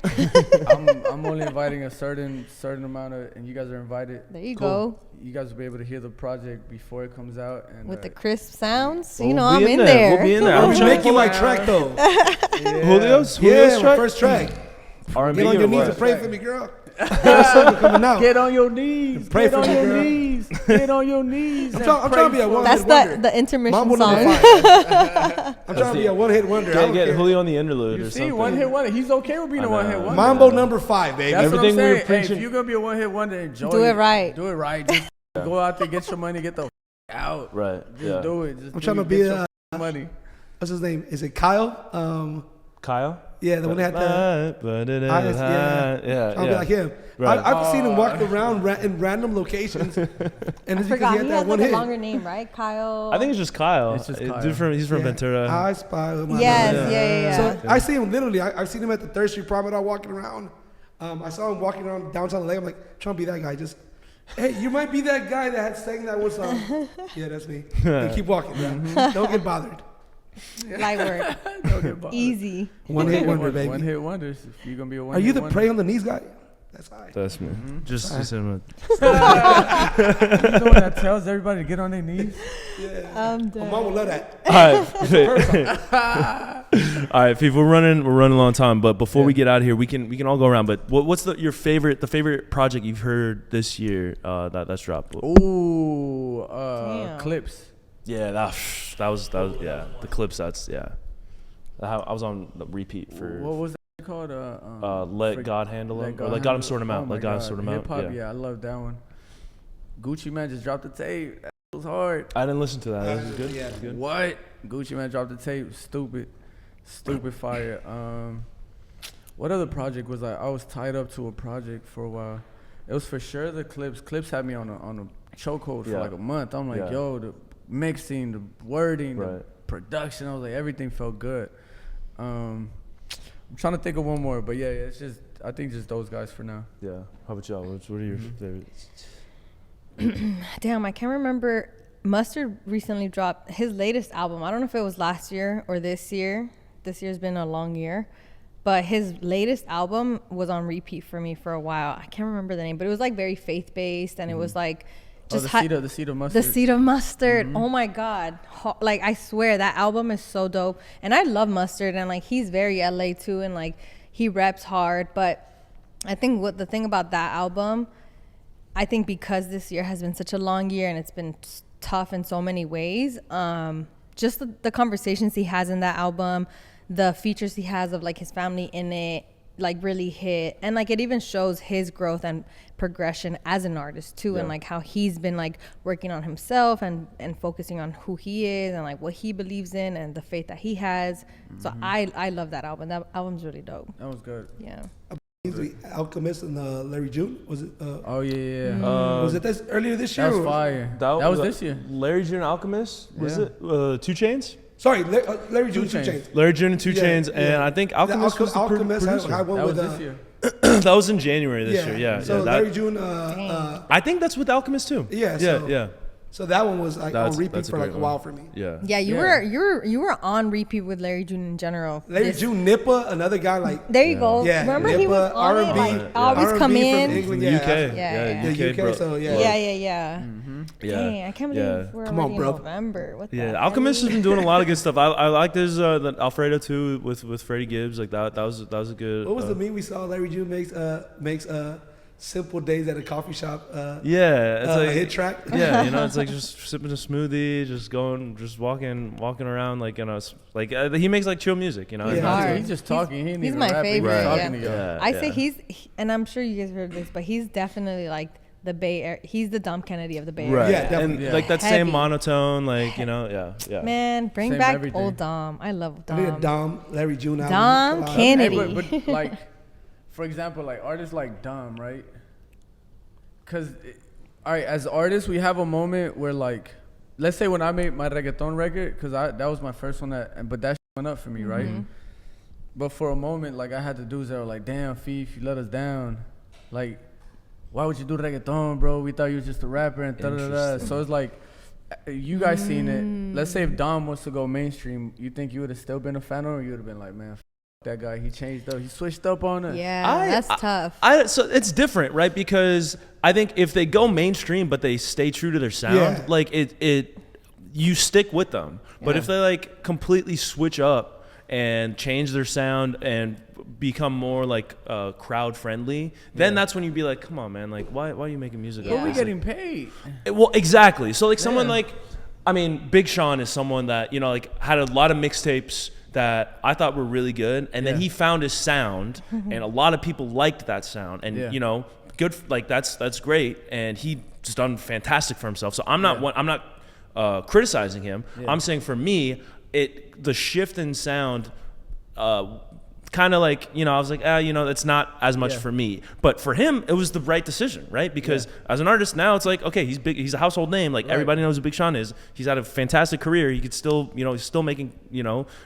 I'm only inviting a certain amount of, and you guys are invited. There you go. You guys will be able to hear the project before it comes out, and with the crisp sounds. We'll I'm in there. We'll be in there. I'm making my track though. Julio's my track? first track. R&B Get on your or knees what? and pray for me, girl. Coming out. Get on your knees. Pray for me, your girl. knees. Get on your knees. I'm trying to be a one-hit That's wonder. the intermission Mambo song. number 5. I'm trying to be a one-hit wonder. Get Julio on the interlude You or see, something. one-hit wonder. He's okay with being a one-hit wonder. Mambo number 5, baby. That's Everything what I'm we were saying. Hey, preaching. if you're gonna be a one-hit wonder, enjoy Do it right. Do it right. Just go out there, get your money, get the out. Right. Just do it. I'm trying to be a money. What's his name? Is it Kyle? Kyle? Yeah, the one that had the highest, I'll be like him. Right. I've seen him walk around in random locations, and as you can He get that has one like a hit. longer name, right? Kyle. I think it's just Kyle. It's just Kyle. He's from Ventura. I spy with my Yes, love. yeah. So I see him literally. I've seen him at the Third Street Promenade walking around. I saw him walking around downtown LA. I'm like, trying to be that guy. Just, hey, you might be that guy that had sang that one song. Yeah, that's me. And keep walking. Yeah. Don't get bothered. Light work. Don't get bothered. Easy. One hit wonder, baby. One hit wonders. If you're gonna be a one. Are you the pray on the knees guy? That's high. That's me. Just him. You know what that tells everybody to get on their knees? Yeah. I'm My done. mom will love that. All right, Feefa, we're running a long time, but before we get out of here, we can all go around. But what's your favorite project you've heard this year that's dropped? Ooh, Clips. Yeah, that was the Clips. I was on the repeat for. What was that called? Let God handle him, or let God sort him out. Let God sort him out. Hip-hop, yeah, I love that one. Gucci Man just dropped the tape. That was hard. I didn't listen to that. That was good. Yeah. Good. What? Gucci Man dropped the tape. Stupid fire. What other project was I was tied up to a project for a while. It was for sure the Clips. Clips had me on a chokehold for like a month. I'm like, yo, the mixing, the wording, the production. I was like, everything felt good. I'm trying to think of one more, but it's just, I think just those guys for now. Yeah. How about y'all? What are your favorites? Damn, I can't remember. Mustard recently dropped his latest album. I don't know if it was last year or this year. This year's been a long year. But his latest album was on repeat for me for a while. I can't remember the name, but it was like very faith-based, and it was like just the seed of mustard. The seed of mustard. Oh my God. Like, I swear that album is so dope. And I love Mustard, and like he's very LA too, and like he reps hard. But I think what the thing about that album, I think because this year has been such a long year and it's been tough in so many ways, just the conversations he has in that album, the features he has of like his family in it, like really hit, and like it even shows his growth and progression as an artist too, and like how he's been like working on himself and focusing on who he is and like what he believes in and the faith that he has. So I love that album. That album's really dope. That was good. Yeah. Alchemist and Larry June, was it? Oh yeah. Was it earlier this year? That was fire. That was this year. Larry June Alchemist, was it 2 Chainz? Sorry, Larry June, 2 Chainz. Larry June and 2 Chainz, and I think Alchemist was the Alchemist had one That with was this year. that was in January this year. Yeah. So Larry June. I think that's with Alchemist too. Yeah. Yeah. So that one was like on repeat for like a while for me. Yeah. Yeah, you were on repeat with Larry June in general. Larry June, Nippa, another guy like. There you go. Yeah. Remember Nippa, he was on R&B, it, like always R&B come from in. England, UK. UK, bro. so Yeah. Yeah. Dang, I can't believe we're Come already on, bro. in November. What the Yeah, heck? Alchemist has been doing a lot of good stuff. I like this the Alfredo too with Freddie Gibbs. Like that was a good. What was the meme we saw? Walking June makes simple days at a coffee shop. Yeah, it's like a hit track. Yeah, it's like just sipping a smoothie, just walking around, like like he makes like chill music, It's hard. He's just talking. He's my favorite. Right. Yeah. I say and I'm sure you guys heard this, but he's definitely like the Bay Area. He's the Dom Kennedy of the Bay Area. Right. Yeah, definitely. And like that Heavy. same monotone, like yeah. Man, bring Same back everything. old Dom. I love I need a Dom. Dom, Larry June album. Dom Hey, Kennedy. but like, for example, like artists like Dom, right? Because, all right, as artists, we have a moment where like, let's say when I made my reggaeton record, because that was my first one, but that went up for me, right? But for a moment, like I had the dudes that were like, damn, Feef, you let us down. Like, why would you do reggaeton, bro? We thought you was just a rapper and da-da-da-da. So it's like, you guys seen it. Let's say if Dom was to go mainstream, you think you would have still been a fan of him, or you would have been like, man, f- that guy, he changed up. He switched up on us. Yeah, that's tough. So it's different, right? Because I think if they go mainstream but they stay true to their sound, like you stick with them. But if they like completely switch up and change their sound and become more like crowd friendly, then that's when you'd be like, come on, man, like why are you making music? But we like this? getting paid. Well, exactly. So like someone like, I mean, Big Sean is someone that like had a lot of mixtapes that I thought were really good, and then he found his sound, and a lot of people liked that sound, and good, like that's great, and he just done fantastic for himself. So I'm not criticizing him. I'm saying for me, the shift in sound, kind of like I was like, it's not as much for me, but for him it was the right decision, right? Because as an artist now, it's like, okay, he's big, he's a household name, like everybody knows who Big Sean is. He's had a fantastic career. He could still, he's still making,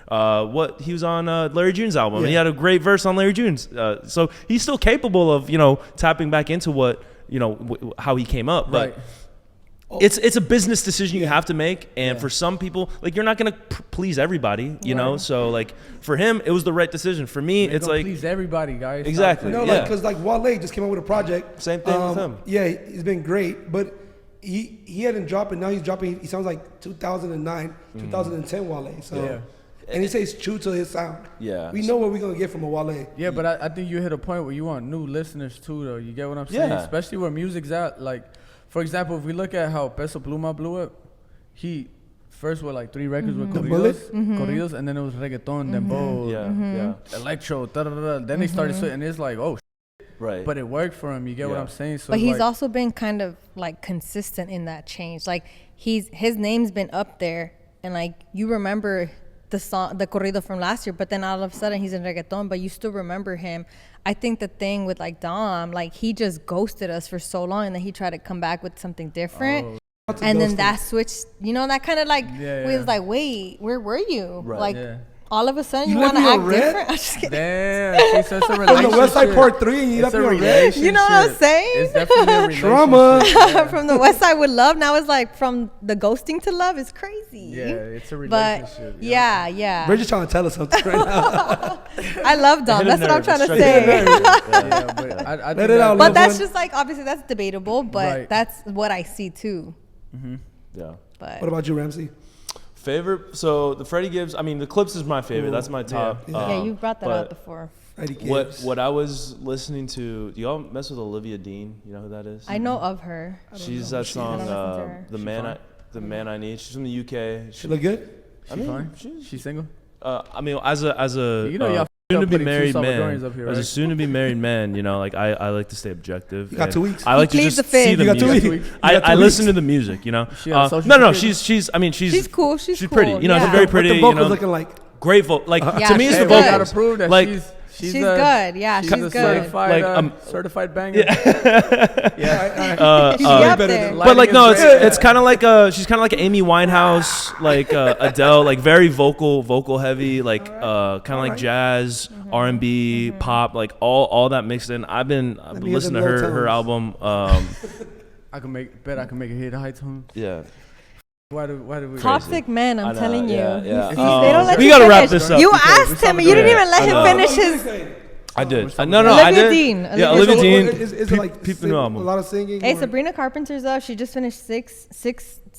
what he was on Larry June's album. And he had a great verse on Larry June's, so he's still capable of tapping back into what how he came up, but. It's a business decision you have to make, and for some people, like you're not gonna please everybody, know. So like for him, it was the right decision. For me, it's like please everybody, guys. Exactly. Because like Wale just came out with a project. Same thing with him. Yeah, he's been great, but he hadn't dropped it. Now he's dropping. He sounds like 2009, 2010 Wale. So. And he says true to his sound. Yeah. We know what we're gonna get from a Wale. Yeah, but I think you hit a point where you want new listeners too, though. You get what I'm saying? Especially where music's at, like. For example, if we look at how Peso Pluma blew up, he first were like 3 records with corridos, and then it was reggaeton, dembow, electro, then they started switching, and it's like, oh, right. But it worked for him. You get what I'm saying? So but he's also been kind of like consistent in that change. Like his name's been up there, and like you remember the song, the corrido from last year, but then all of a sudden he's in reggaeton, but you still remember him. I think the thing with like Dom, like he just ghosted us for so long, and then he tried to come back with something different. And then that switch, that kind of like, we was like, wait, where were you? Right. Like, all of a sudden you want to act different? I'm just kidding. Damn, she's a relationship. From the West Side Part 3, and you left me on red. You know what I'm saying? It's definitely a relationship. Trauma. From the West Side with love, now it's like from the ghosting to love is crazy. Yeah, it's a relationship. But yeah. We're just trying to tell us something right now. I love Dom. That's what I'm trying to say. But I Let it out. But that's just like, obviously that's debatable, but Right. that's what I see too. Yeah. But What about you, Ramsey? Favorite? So the Freddie Gibbs. I mean, the Clips is my favorite. That's my top. yeah, you brought that up before. Freddie Gibbs. What I was listening to? Do y'all mess with Olivia Dean? You know who that is? I know of her. She's that song, I don't listen to her. the man I need. She's from the UK. She look good? She fine? She's single? I mean, as a You know, y'all soon to be married Salvadorians man, up here, as a right? soon to be married man, you know, like I like to stay objective. You got 2 weeks. I like to pleads just the fifth. see the You got 2 music. weeks. I listen to the music, you know. She on social No, security? She's she's cool. She's pretty. cool, You know, yeah. she's very What pretty. the You vocals know, looking like? grateful. Like Yeah, to me, it's she's the good. Gotta vocals. prove that Like She's good. Yeah, she's a good. certified, Like, certified banger. Yeah. She's uh, up there. but like no, Lighting is it's great. kind of like she's kind of like Amy Winehouse, like Adele, like very vocal heavy, like kind of like jazz, R&B, pop, like all that mixed in. I've been me listening to hear them her low album. I can make a hit high tone. Yeah. Why do we? Toxic men, I'm telling you. Yeah. They don't let We you gotta finish. wrap this up. You because asked him. You didn't even let him finish his. I did. We're No, I Olivia did. Dean. Yeah, Olivia Olivia Dean. Is it like Peep the a new album. lot of singing? Hey, or- Sabrina Carpenter's up. She just finished six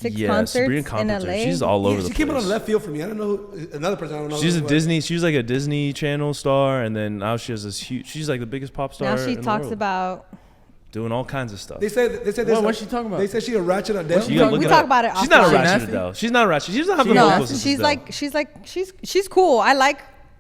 Yeah, concerts Sabrina in Carpenter. LA. She's all over Yeah, the she place. came out of left field for me. I don't know who, another person. I don't know. She's a who it was. Disney. She was like a Disney Channel star, and then now she has this huge. She's like the biggest pop star. Now she in the talks world. about. doing all kinds of stuff. They said What's she talking about? They said she a ratchet Adele. You gotta look We it talk up. about it She's not a offline. ratchet Nasty? Adele. She's not a ratchet. She doesn't have the No, vocals. as she's Adele. she's cool. I like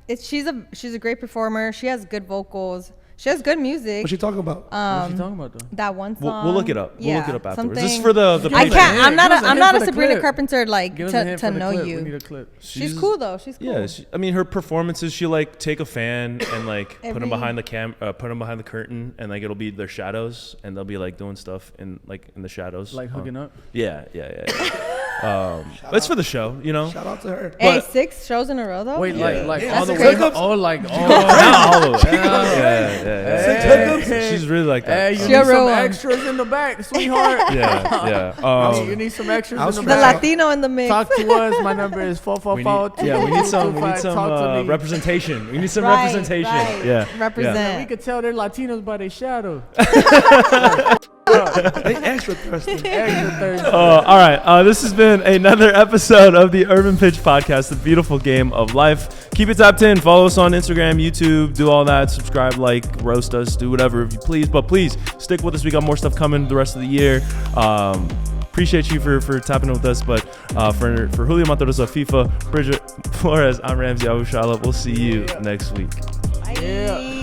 it. She's a great performer. She has good vocals. She has good music. What she talking about? What's she talking about though? That one song. We'll look it up. We'll look it up afterwards. This is something- for the. I Give us a can't. hint. I'm not. Give us a I'm hint not for a the Sabrina clip. Carpenter like Give us a hint to for the know clip. We need you. a clip. She's cool though. She's cool. Yeah, I mean her performances. She like take a fan and like put them Every- behind the curtain, and like it'll be their shadows, and they'll be like doing stuff in the shadows, Like hooking up. Yeah. It's for the show, you know. Shout out to her. Hey, but- 6 shows in a row though. Wait, Yeah. like Yeah, all the that's way. crazy. Oh, like Not all of it. Yeah. Six hookups? She's really like Hey, that. you She need a real some one. extras in the back, sweetheart. Yeah. You need some extras I in was the the back. Latino in the mix. Talk to us. My number is 444. we need some Talk to me. representation. We need some Right, representation. right. Yeah. Represent. We could tell they're Latinos by their shadow. They extra thirsty. Extra thirsty. All right. This has been another episode of the Urban Pitch Podcast, the beautiful game of life. Keep it tapped in. Follow us on Instagram, YouTube, do all that. Subscribe, like, roast us, do whatever if you please. But please stick with us. We got more stuff coming the rest of the year. Appreciate you for tapping in with us. But for Julio Matorosa, Feefa, Bridget Flores, I'm Ramsey Abushala. We'll see you next week. Bye. Yeah.